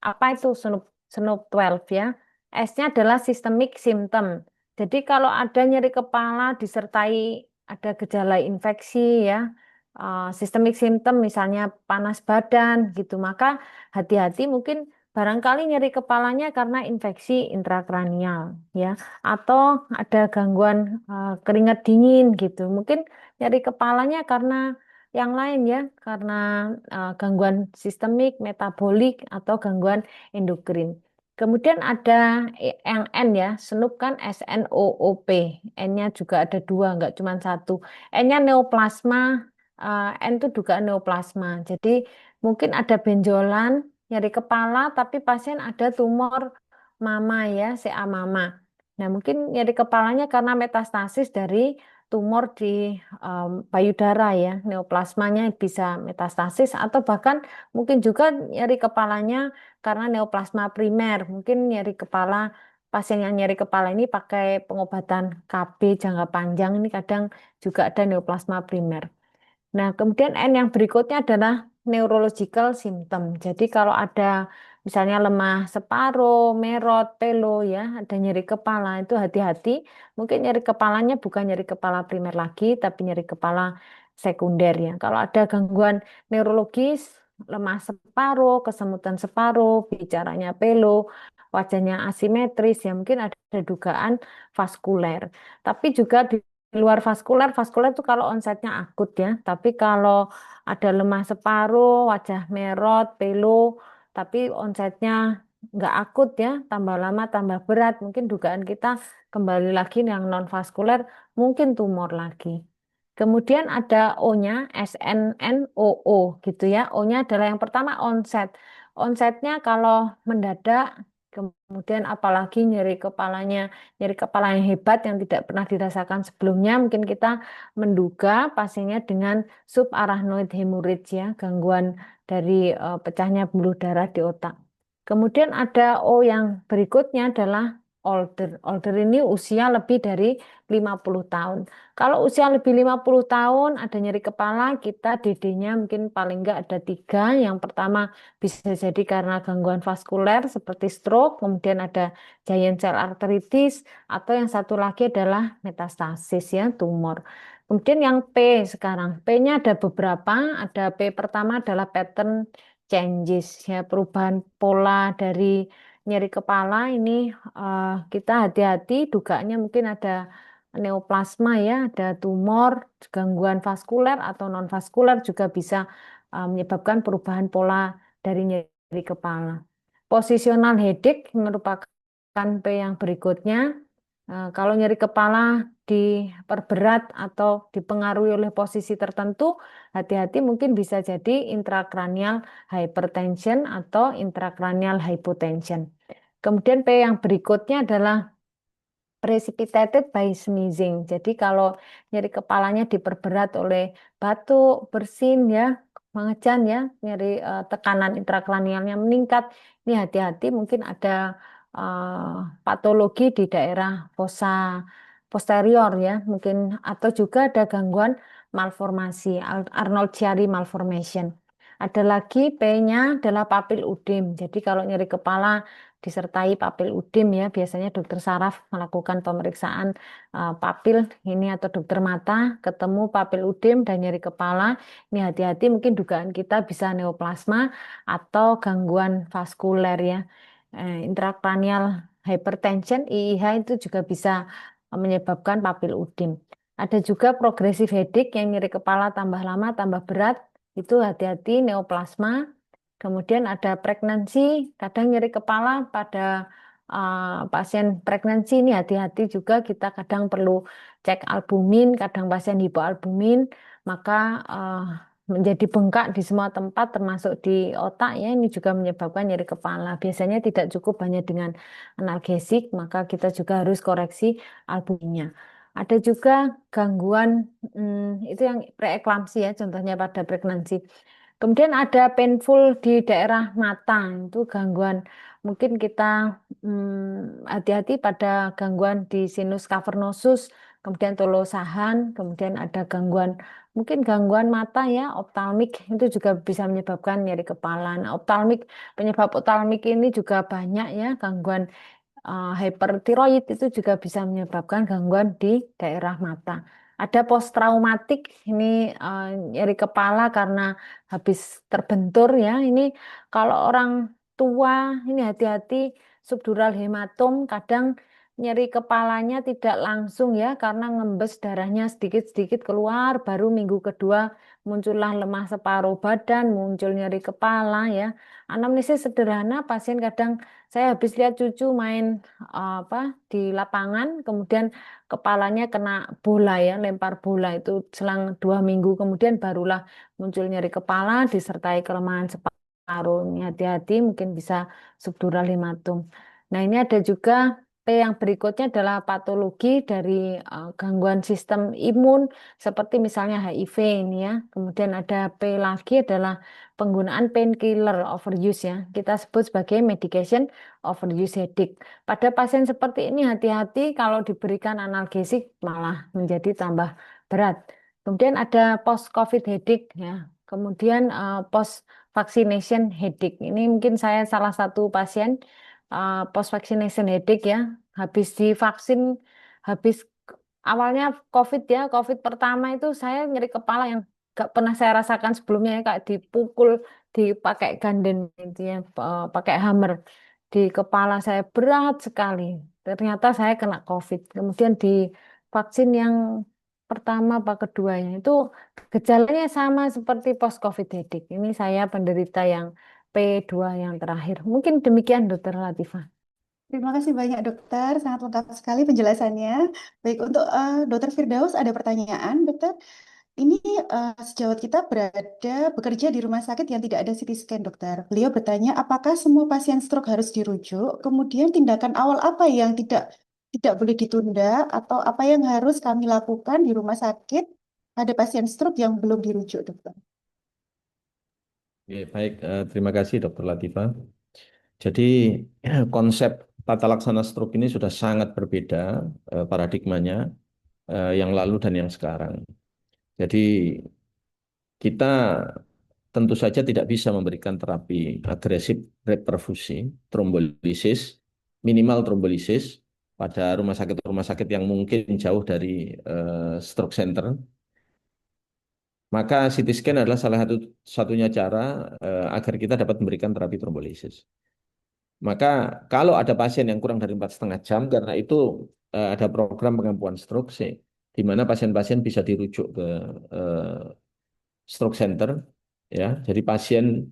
Speaker 2: Apa itu SNOOP 12 ya? S-nya adalah systemic symptom. Jadi kalau ada nyeri kepala disertai ada gejala infeksi ya, systemic symptom misalnya panas badan gitu, maka hati-hati mungkin barangkali nyeri kepalanya karena infeksi intrakranial ya, atau ada gangguan keringat dingin gitu. Mungkin nyeri kepalanya karena yang lain ya, karena gangguan sistemik, metabolik, atau gangguan endokrin. Kemudian ada yang N ya, SNOOP kan SNOOP. N-nya juga ada dua, nggak cuma satu. N-nya neoplasma, N itu juga neoplasma. Jadi mungkin ada benjolan, nyeri kepala, tapi pasien ada tumor mama ya, CA mama. Nah mungkin nyeri kepalanya karena metastasis dari tumor di payudara ya, neoplasmanya bisa metastasis atau bahkan mungkin juga nyeri kepalanya karena neoplasma primer. Mungkin nyeri kepala, pasien yang nyeri kepala ini pakai pengobatan KB jangka panjang ini kadang juga ada neoplasma primer. Nah, kemudian N yang berikutnya adalah neurological symptom. Jadi kalau ada misalnya lemah separuh, merot, pelo ya, ada nyeri kepala itu hati-hati. Mungkin nyeri kepalanya bukan nyeri kepala primer lagi, tapi nyeri kepala sekunder ya. Kalau ada gangguan neurologis, lemah separuh, kesemutan separuh, bicaranya pelo, wajahnya asimetris ya mungkin ada dugaan vaskuler. Tapi juga di luar vaskuler, vaskuler itu kalau onsetnya akut ya. Tapi kalau ada lemah separuh, wajah merot, pelo, tapi onsetnya nggak akut ya, tambah lama tambah berat. Mungkin dugaan kita kembali lagi yang non vaskuler, mungkin tumor lagi. Kemudian ada O-nya, SNNOO gitu ya. O-nya adalah yang pertama onset. Onsetnya kalau mendadak, kemudian apalagi nyeri kepala yang hebat yang tidak pernah dirasakan sebelumnya, mungkin kita menduga pasiennya dengan subarachnoid hemorrhage ya, gangguan dari pecahnya pembuluh darah di otak. Kemudian ada O yang berikutnya adalah older. Older ini usia lebih dari 50 tahun. Kalau usia lebih 50 tahun, ada nyeri kepala, kita DD-nya mungkin paling enggak ada 3. Yang pertama bisa jadi karena gangguan vaskuler seperti stroke, kemudian ada giant cell arteritis, atau yang satu lagi adalah metastasis ya, tumor. Kemudian yang P sekarang, P-nya ada beberapa, ada P pertama adalah pattern changes ya, perubahan pola dari nyeri kepala ini kita hati-hati, dugaannya mungkin ada neoplasma ya, ada tumor, gangguan vaskuler atau non vaskuler juga bisa menyebabkan perubahan pola dari nyeri kepala. Positional headache merupakan P yang berikutnya. Kalau nyeri kepala diperberat atau dipengaruhi oleh posisi tertentu, hati-hati mungkin bisa jadi intracranial hypertension atau intracranial hypotension. Kemudian P yang berikutnya adalah precipitated by sneezing. Jadi kalau nyeri kepalanya diperberat oleh batuk, bersin ya, mengejan ya, nyeri tekanan intrakranialnya meningkat. Ini hati-hati mungkin ada patologi di daerah fossa posterior ya, mungkin atau juga ada gangguan malformasi, Arnold-Chiari malformation. Ada lagi P-nya adalah papil udem. Jadi kalau nyeri kepala disertai papil udem ya, biasanya dokter saraf melakukan pemeriksaan papil ini atau dokter mata ketemu papil udem dan nyeri kepala. Ini hati-hati mungkin dugaan kita bisa neoplasma atau gangguan vaskuler ya. Intracranial hypertension IIH itu juga bisa menyebabkan papil udem. Ada juga progressive headache yang nyeri kepala tambah lama tambah berat, itu hati-hati neoplasma. Kemudian ada pregnancy, kadang nyeri kepala pada pasien pregnancy ini hati-hati juga kita kadang perlu cek albumin, kadang pasien hipoalbumin, maka menjadi bengkak di semua tempat termasuk di otak ya ini juga menyebabkan nyeri kepala. Biasanya tidak cukup hanya dengan analgesik, maka kita juga harus koreksi albuminnya. Ada juga gangguan itu yang preeklamsi ya, contohnya pada pregnancy. Kemudian ada painful di daerah mata, itu gangguan. Mungkin kita hati-hati pada gangguan di sinus cavernosus, kemudian tolosahan, kemudian ada gangguan, mungkin gangguan mata ya, optalmik, itu juga bisa menyebabkan nyeri kepala. Nah, optalmik, penyebab optalmik ini juga banyak ya, gangguan hypertiroid itu juga bisa menyebabkan gangguan di daerah mata. Ada post traumatik ini nyeri kepala karena habis terbentur ya. Ini kalau orang tua ini hati-hati subdural hematom kadang nyeri kepalanya tidak langsung ya karena ngembes darahnya sedikit-sedikit keluar baru minggu kedua muncullah lemah separuh badan, muncul nyeri kepala ya. Anamnesis sederhana, pasien kadang saya habis lihat cucu main apa di lapangan, kemudian kepalanya kena bola ya, lempar bola itu selang 2 minggu kemudian barulah muncul nyeri kepala disertai kelemahan separuh. Ini hati-hati mungkin bisa subdural hematom. Nah, ini ada juga P yang berikutnya adalah patologi dari gangguan sistem imun seperti misalnya HIV ini ya. Kemudian ada P lagi adalah penggunaan painkiller overuse ya. Kita sebut sebagai medication overuse headache. Pada pasien seperti ini hati-hati kalau diberikan analgesik malah menjadi tambah berat. Kemudian ada post-COVID headache ya. Kemudian post vaccination headache. Ini mungkin saya salah satu pasien post vaccination headache ya. Habis divaksin, habis awalnya COVID ya, COVID pertama itu saya nyeri kepala yang gak pernah saya rasakan sebelumnya ya, kayak dipukul, dipakai ganden itu ya, pakai hammer di kepala saya berat sekali. Ternyata saya kena COVID. Kemudian di vaksin yang pertama apa keduanya itu gejalanya sama seperti post COVID headache. Ini saya penderita yang P2 yang terakhir. Mungkin demikian Dokter Latifah.
Speaker 1: Terima kasih banyak dokter, sangat lengkap sekali penjelasannya. Baik, untuk dokter Firdaus ada pertanyaan, dokter. Ini sejawat kita bekerja di rumah sakit yang tidak ada CT scan, dokter. Beliau bertanya, apakah semua pasien stroke harus dirujuk? Kemudian tindakan awal apa yang tidak boleh ditunda atau apa yang harus kami lakukan di rumah sakit ada pasien stroke yang belum dirujuk, dokter?
Speaker 3: Oke, baik, terima kasih Dokter Latifah. Jadi konsep tata laksana stroke ini sudah sangat berbeda paradigmanya yang lalu dan yang sekarang. Jadi kita tentu saja tidak bisa memberikan terapi agresif reperfusi, trombolisis, minimal trombolisis pada rumah sakit yang mungkin jauh dari stroke center. Maka CT scan adalah salah satunya cara agar kita dapat memberikan terapi trombolisis. Maka kalau ada pasien yang kurang dari 4,5 jam, karena itu ada program pengampuan stroke, di mana pasien-pasien bisa dirujuk ke eh, stroke center, ya. Jadi pasien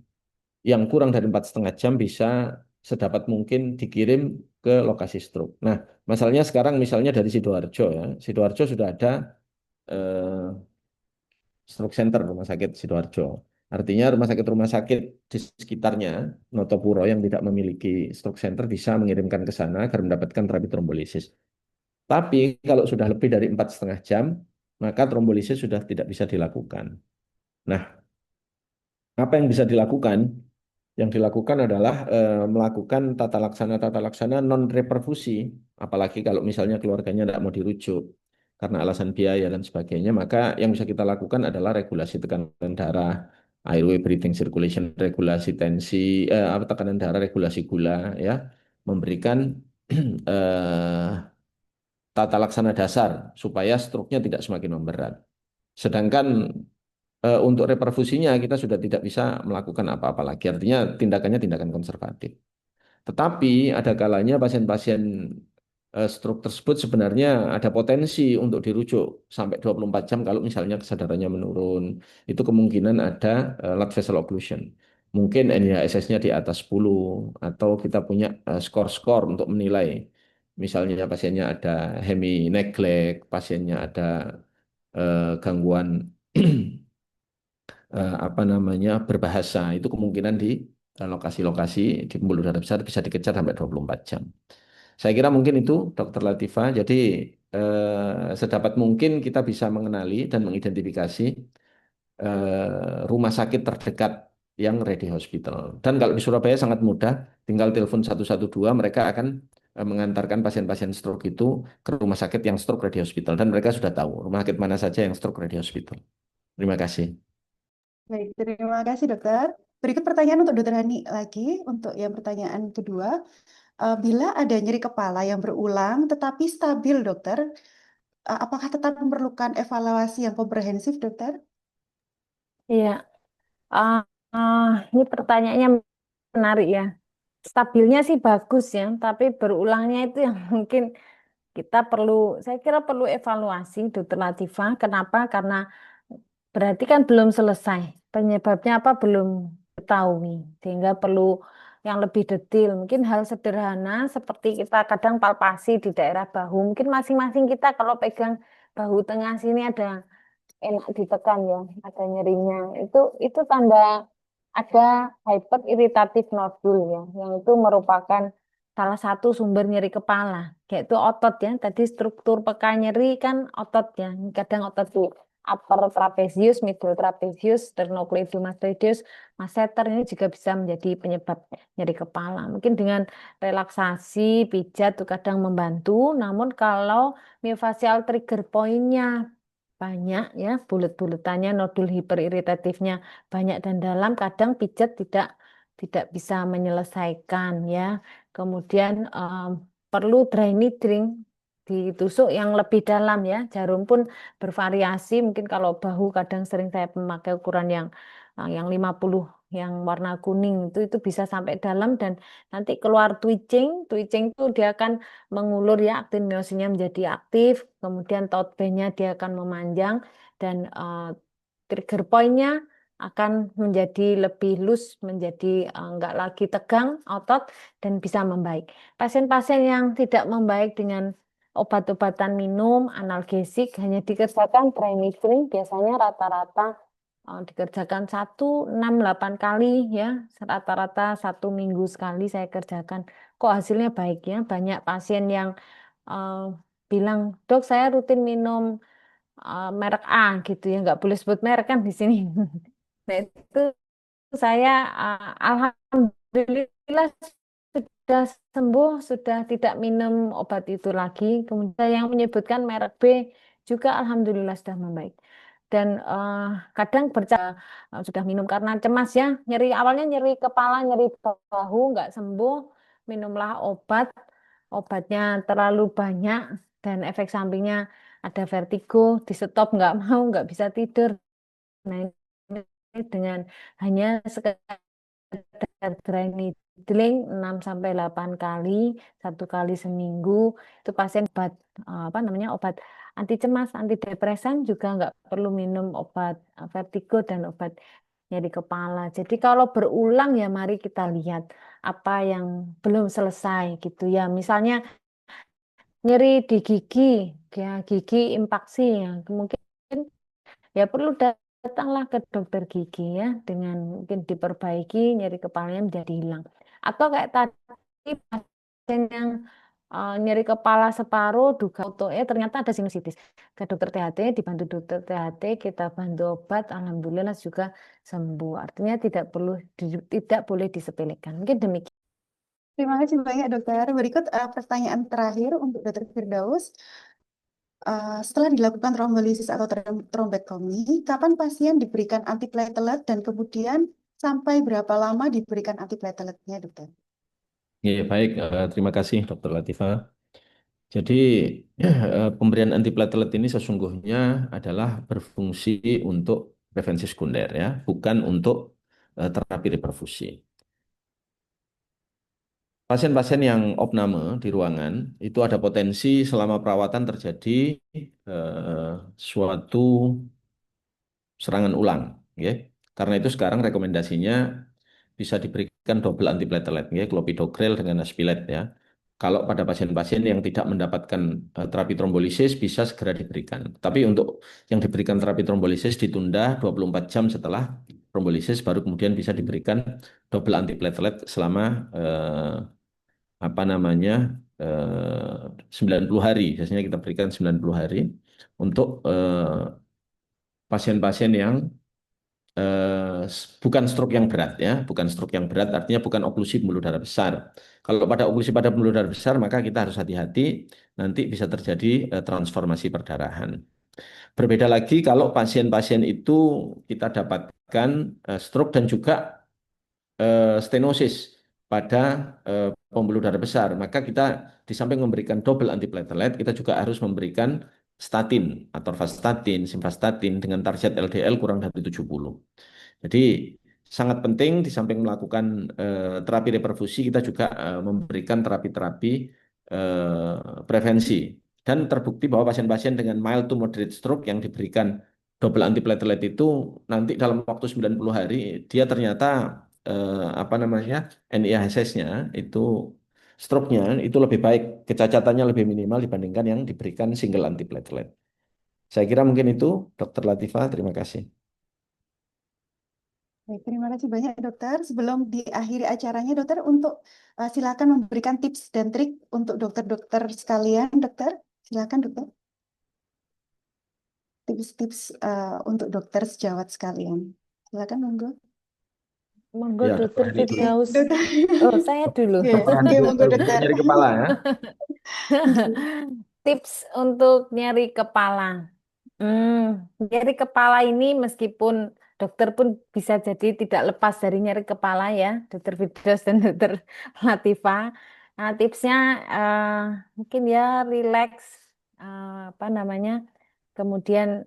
Speaker 3: yang kurang dari 4,5 jam bisa sedapat mungkin dikirim ke lokasi stroke. Nah, masalahnya sekarang misalnya dari Sidoarjo ya, Sidoarjo sudah ada eh, stroke center rumah sakit Sidoarjo. Artinya rumah sakit di sekitarnya Notopuro yang tidak memiliki stroke center bisa mengirimkan ke sana agar mendapatkan terapi trombolisis. Tapi kalau sudah lebih dari 4,5 jam, maka trombolisis sudah tidak bisa dilakukan. Nah, apa yang bisa dilakukan? Yang dilakukan adalah melakukan tata laksana non reperfusi, apalagi kalau misalnya keluarganya tidak mau dirujuk karena alasan biaya dan sebagainya, maka yang bisa kita lakukan adalah regulasi tekanan darah, airway breathing circulation, regulasi tensi, tekanan darah, regulasi gula, ya, memberikan eh, tata laksana dasar supaya struknya tidak semakin memberat. Sedangkan untuk reperfusinya kita sudah tidak bisa melakukan apa-apa lagi. Artinya tindakannya tindakan konservatif. Tetapi ada kalanya pasien-pasien stroke tersebut sebenarnya ada potensi untuk dirujuk sampai 24 jam kalau misalnya kesadarannya menurun. Itu kemungkinan ada blood vessel occlusion. Mungkin NIHSS-nya di atas 10 atau kita punya skor-skor untuk menilai. Misalnya pasiennya ada hemi neglect, pasiennya ada gangguan apa namanya berbahasa itu kemungkinan di lokasi-lokasi di pembuluh darah besar bisa dikejar sampai 24 jam. Saya kira mungkin itu Dokter Latifah. Jadi sedapat mungkin kita bisa mengenali dan mengidentifikasi rumah sakit terdekat yang ready hospital. Dan kalau di Surabaya sangat mudah, tinggal telepon 112 mereka akan mengantarkan pasien-pasien stroke itu ke rumah sakit yang stroke ready hospital dan mereka sudah tahu rumah sakit mana saja yang stroke ready hospital. Terima kasih.
Speaker 1: Baik, terima kasih dokter. Berikut pertanyaan untuk dokter Hani lagi, untuk yang pertanyaan kedua. Bila ada nyeri kepala yang berulang tetapi stabil, dokter, apakah tetap memerlukan evaluasi yang komprehensif, dokter?
Speaker 2: Iya, ah, ah, ini pertanyaannya menarik ya. Stabilnya sih bagus ya, tapi berulangnya itu yang mungkin kita perlu, saya kira perlu evaluasi Dokter Latifah. Kenapa? Karena Berarti kan belum selesai. Penyebabnya apa belum ketahui. Sehingga perlu yang lebih detail. Mungkin hal sederhana seperti kita kadang palpasi di daerah bahu. Mungkin masing-masing kita kalau pegang bahu tengah sini ada enak ditekan ya, ada nyerinya. Itu tanda ada hyperiritatif nodul ya, yang itu merupakan salah satu sumber nyeri kepala, yaitu otot ya. Tadi struktur peka nyeri kan otot ya. Kadang otot di upper trapezius, middle trapezius, sternocleidomastoideus, masseter ini juga bisa menjadi penyebab nyeri kepala. Mungkin dengan relaksasi, pijat itu kadang membantu, namun kalau miofascial trigger point-nya banyak ya, bulet-buletannya, nodul hiperiritatifnya banyak dan dalam, kadang pijat tidak bisa menyelesaikan ya. Kemudian perlu dry needling, ditusuk yang lebih dalam ya. Jarum pun bervariasi, mungkin kalau bahu kadang sering saya memakai ukuran yang 50 yang warna kuning itu bisa sampai dalam dan nanti keluar twitching. Twitching itu dia akan mengulur ya, aktin miosinnya menjadi aktif, kemudian taut B-nya dia akan memanjang dan trigger point-nya akan menjadi lebih loose, menjadi enggak lagi tegang otot dan bisa membaik. Pasien-pasien yang tidak membaik dengan obat-obatan minum, analgesik hanya dikerjakan dry needling, biasanya rata-rata dikerjakan 1, 6, 8 kali ya, rata-rata 1 minggu sekali saya kerjakan. Kok hasilnya baik ya? Banyak pasien yang eh, bilang, dok saya rutin minum merek A gitu ya, nggak boleh sebut merek kan di sini. Nah itu saya alhamdulillah sudah sembuh, sudah tidak minum obat itu lagi. Kemudian yang menyebutkan merek B juga alhamdulillah sudah membaik. Dan kadang sudah minum karena cemas ya, nyeri awalnya nyeri kepala, nyeri bahu nggak sembuh, minumlah obat, obatnya terlalu banyak dan efek sampingnya ada vertigo, di stop nggak mau, nggak bisa tidur. Nah, ini dengan hanya sekedar dry needling 6 sampai 8 kali, 1 kali seminggu, itu pasien obat apa namanya obat anti cemas, anti depresan juga nggak perlu minum obat vertigo dan obat nyeri kepala. Jadi kalau berulang ya mari kita lihat apa yang belum selesai gitu ya. Misalnya nyeri di gigi, ya gigi impaksi ya, mungkin ya perlu datanglah ke dokter gigi ya dengan mungkin diperbaiki nyeri kepalanya menjadi hilang. Atau kayak tadi pasien yang nyeri kepala separuh duga ternyata ada sinusitis. Ke dokter THT, dibantu dokter THT, kita bantu obat, alhamdulillah juga sembuh. Artinya tidak boleh disepelekan. Mungkin demikian.
Speaker 1: Terima kasih banyak dokter. Berikut pertanyaan terakhir untuk dokter Firdaus. Setelah dilakukan trombolisis atau trombektomi, kapan pasien diberikan antiplatelet dan kemudian sampai berapa lama diberikan antiplateletnya, dokter?
Speaker 3: Ya, baik. Terima kasih, Dr. Latifa. Jadi, pemberian antiplatelet ini sesungguhnya adalah berfungsi untuk prevensi sekunder, ya, bukan untuk terapi reperfusi. Pasien-pasien yang opname di ruangan itu ada potensi selama perawatan terjadi suatu serangan ulang, ya. Karena itu sekarang rekomendasinya bisa diberikan double antiplatelet, ya, clopidogrel dengan aspilet, ya. Kalau pada pasien-pasien yang tidak mendapatkan terapi trombolisis bisa segera diberikan. Tapi untuk yang diberikan terapi trombolisis ditunda 24 jam setelah trombolisis baru kemudian bisa diberikan double antiplatelet selama apa namanya 90 hari. Biasanya kita berikan 90 hari untuk pasien-pasien yang bukan stroke yang berat, ya, bukan stroke yang berat artinya bukan oklusi pembuluh darah besar. Kalau pada oklusi pada pembuluh darah besar maka kita harus hati-hati, nanti bisa terjadi transformasi perdarahan. Berbeda lagi kalau pasien-pasien itu kita dapatkan stroke dan juga stenosis pada pembuluh darah besar, maka kita di samping memberikan double antiplatelet, kita juga harus memberikan statin atau vastatin, simvastatin dengan target LDL kurang dari 70. Jadi sangat penting di samping melakukan terapi reperfusi, kita juga memberikan terapi-terapi prevensi. Dan terbukti bahwa pasien-pasien dengan mild to moderate stroke yang diberikan double antiplatelet itu nanti dalam waktu 90 hari dia ternyata apa namanya NIHSS-nya itu stroke-nya itu lebih baik, kecacatannya lebih minimal dibandingkan yang diberikan single antiplatelet. Saya kira mungkin itu, Dokter Latifah. Terima kasih.
Speaker 1: Baik, terima kasih banyak dokter. Sebelum diakhiri acaranya dokter, untuk silakan memberikan tips dan trik untuk dokter-dokter sekalian, dokter. Silakan dokter. Tips-tips untuk dokter sejawat sekalian. Silakan monggo.
Speaker 2: Monggo
Speaker 3: Ya, Dokter
Speaker 2: Dokter
Speaker 3: Heni dulu.
Speaker 2: Firdaus.
Speaker 1: Dokter.
Speaker 2: Oh, saya dulu.
Speaker 1: Oke,
Speaker 3: Dokter Heni
Speaker 1: oke,
Speaker 3: dulu,
Speaker 1: monggo dokter.
Speaker 3: nyari kepala ya.
Speaker 2: Tips untuk nyeri kepala. Nyeri kepala ini meskipun dokter pun bisa jadi tidak lepas dari nyeri kepala ya, Dokter Firdaus dan Dokter Latifah. Nah, tipsnya mungkin ya relax, apa namanya, kemudian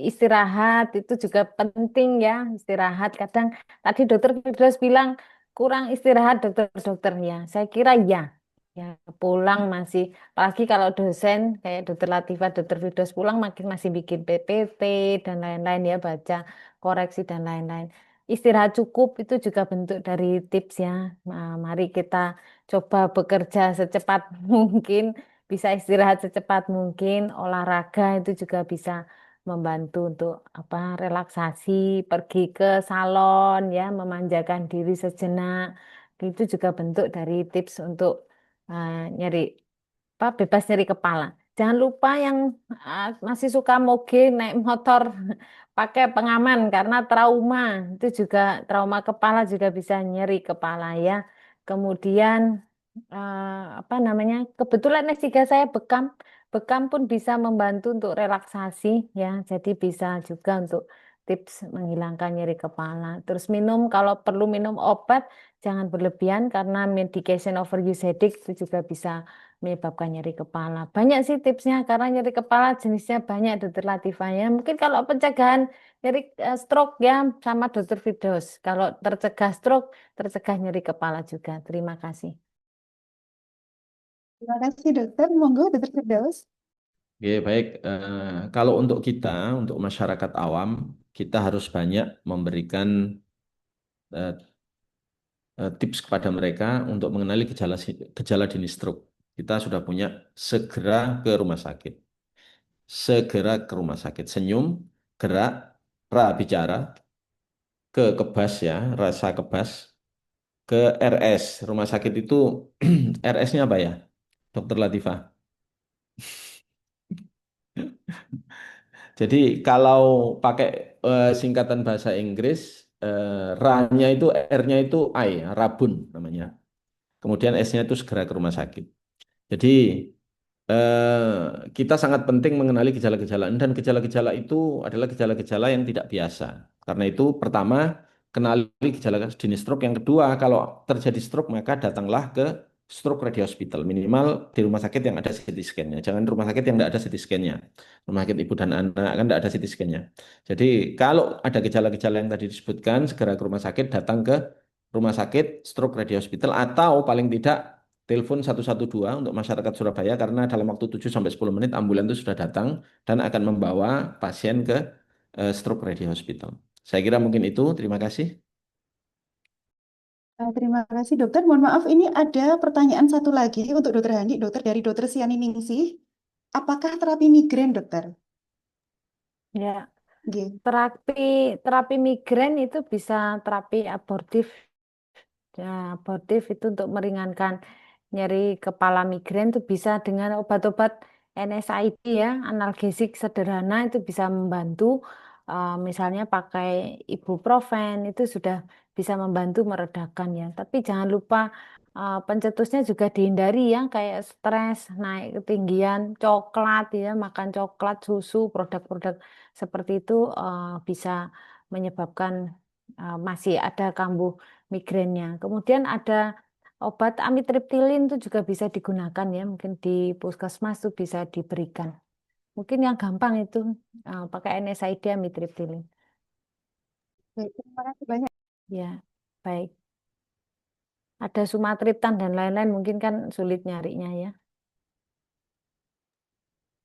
Speaker 2: istirahat itu juga penting ya, istirahat. Kadang tadi Dokter Firdaus bilang kurang istirahat dokter-dokter ya. Saya kira ya. Ya, pulang masih, apalagi kalau dosen kayak Dokter Latifah, Dokter Firdaus pulang makin masih bikin PPT dan lain-lain ya, baca koreksi dan lain-lain. Istirahat cukup itu juga bentuk dari tips ya. Nah, mari kita coba bekerja secepat mungkin, bisa istirahat secepat mungkin, olahraga itu juga bisa membantu untuk apa relaksasi, pergi ke salon ya, memanjakan diri sejenak. Itu juga bentuk dari tips untuk nyeri apa bebas nyeri kepala. Jangan lupa yang masih suka moge naik motor pakai pengaman karena trauma itu juga trauma kepala juga bisa nyeri kepala ya. Kemudian apa namanya? Kebetulan S3 saya bekam, bekam pun bisa membantu untuk relaksasi ya. Jadi bisa juga untuk tips menghilangkan nyeri kepala. Terus minum kalau perlu minum obat jangan berlebihan karena medication overuse headache itu juga bisa menyebabkan nyeri kepala. Banyak sih tipsnya karena nyeri kepala jenisnya banyak Dokter Latifah ya. Mungkin kalau pencegahan nyeri stroke ya sama Dokter Firdaus. Kalau tercegah stroke, tercegah nyeri kepala juga. Terima kasih.
Speaker 1: Terima kasih dokter. Monggo dokter Firdaus.
Speaker 3: Oke, baik. Kalau untuk kita, untuk masyarakat awam, kita harus banyak memberikan eh, tips kepada mereka untuk mengenali gejala dini stroke. Kita sudah punya segera ke rumah sakit. Segera ke rumah sakit. Senyum, gerak, bicara, ke kebas ya, rasa kebas, ke RS. Rumah sakit itu RS-nya apa ya, Dokter Latifah? Jadi kalau pakai singkatan bahasa Inggris, ra-nya itu, R-nya itu I, ya, rabun namanya. Kemudian S-nya itu segera ke rumah sakit. Jadi kita sangat penting mengenali gejala-gejala dan gejala-gejala itu adalah gejala-gejala yang tidak biasa. Karena itu pertama kenali gejala dini stroke. Yang kedua kalau terjadi stroke maka datanglah ke stroke ready hospital minimal di rumah sakit yang ada CT scan-nya. Jangan rumah sakit yang tidak ada CT scan-nya. Rumah sakit ibu dan anak kan tidak ada CT scan-nya. Jadi kalau ada gejala-gejala yang tadi disebutkan segera ke rumah sakit, datang ke rumah sakit stroke ready hospital atau paling tidak telepon 112 untuk masyarakat Surabaya karena dalam waktu 7 sampai 10 menit ambulans itu sudah datang dan akan membawa pasien ke stroke ready hospital. Saya kira mungkin itu. Terima kasih.
Speaker 1: Terima kasih dokter. Mohon maaf, ini ada pertanyaan satu lagi untuk dokter Handi, dokter dari dokter Siani Ningsih. Apakah terapi migrain dokter?
Speaker 2: Ya,
Speaker 1: Nggih.
Speaker 2: terapi terapi migrain itu bisa terapi abortif. Ya, abortif itu untuk meringankan nyeri kepala migrain itu bisa dengan obat-obat NSAID ya, analgesik sederhana itu bisa membantu. Misalnya pakai ibuprofen itu sudah bisa membantu meredakan ya. Tapi jangan lupa pencetusnya juga dihindari ya, kayak stres, naik ketinggian, coklat ya, makan coklat, susu, produk-produk seperti itu bisa menyebabkan masih ada kambuh migrainnya. Kemudian ada obat amitriptilin itu juga bisa digunakan ya, mungkin di puskesmas itu bisa diberikan. Mungkin yang gampang itu pakai NSAID amitriptilin.
Speaker 1: Baik, terima kasih banyak.
Speaker 2: Ya, baik. Ada sumatriptan dan lain-lain mungkin kan sulit nyarinya ya.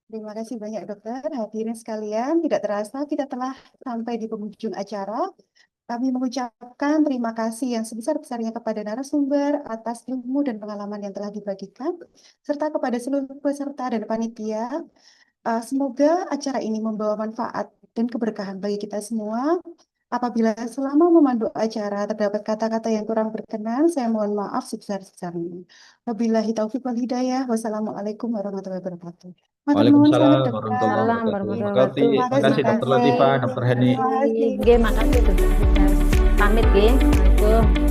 Speaker 1: Terima kasih banyak dokter. Hadirin sekalian, tidak terasa kita telah sampai di penghujung acara. Kami mengucapkan terima kasih yang sebesar-besarnya kepada narasumber atas ilmu dan pengalaman yang telah dibagikan, serta kepada seluruh peserta dan panitia. Semoga acara ini membawa manfaat dan keberkahan bagi kita semua. Apabila selama memandu acara terdapat kata-kata yang kurang berkenan, saya mohon maaf sebesar-besarnya. Wabillahi taufiq wal hidayah. Wassalamualaikum warahmatullahi wabarakatuh. Matur nuwun sangat,
Speaker 3: Waalaikumsalam
Speaker 1: dokter.
Speaker 3: warahmatullahi
Speaker 2: Salam
Speaker 3: wabarakatuh.
Speaker 2: warahmatullahi
Speaker 3: Berkati.
Speaker 2: wabarakatuh.
Speaker 1: Terima
Speaker 3: Terima
Speaker 1: kasih
Speaker 3: kasih
Speaker 2: Terima
Speaker 3: Dokter
Speaker 2: kasih.
Speaker 3: Latifah, Dokter Heni.
Speaker 1: Terima kasih.
Speaker 2: Nggih, makasih Dokter Sukses. Pamit nggih. Assalamualaikum.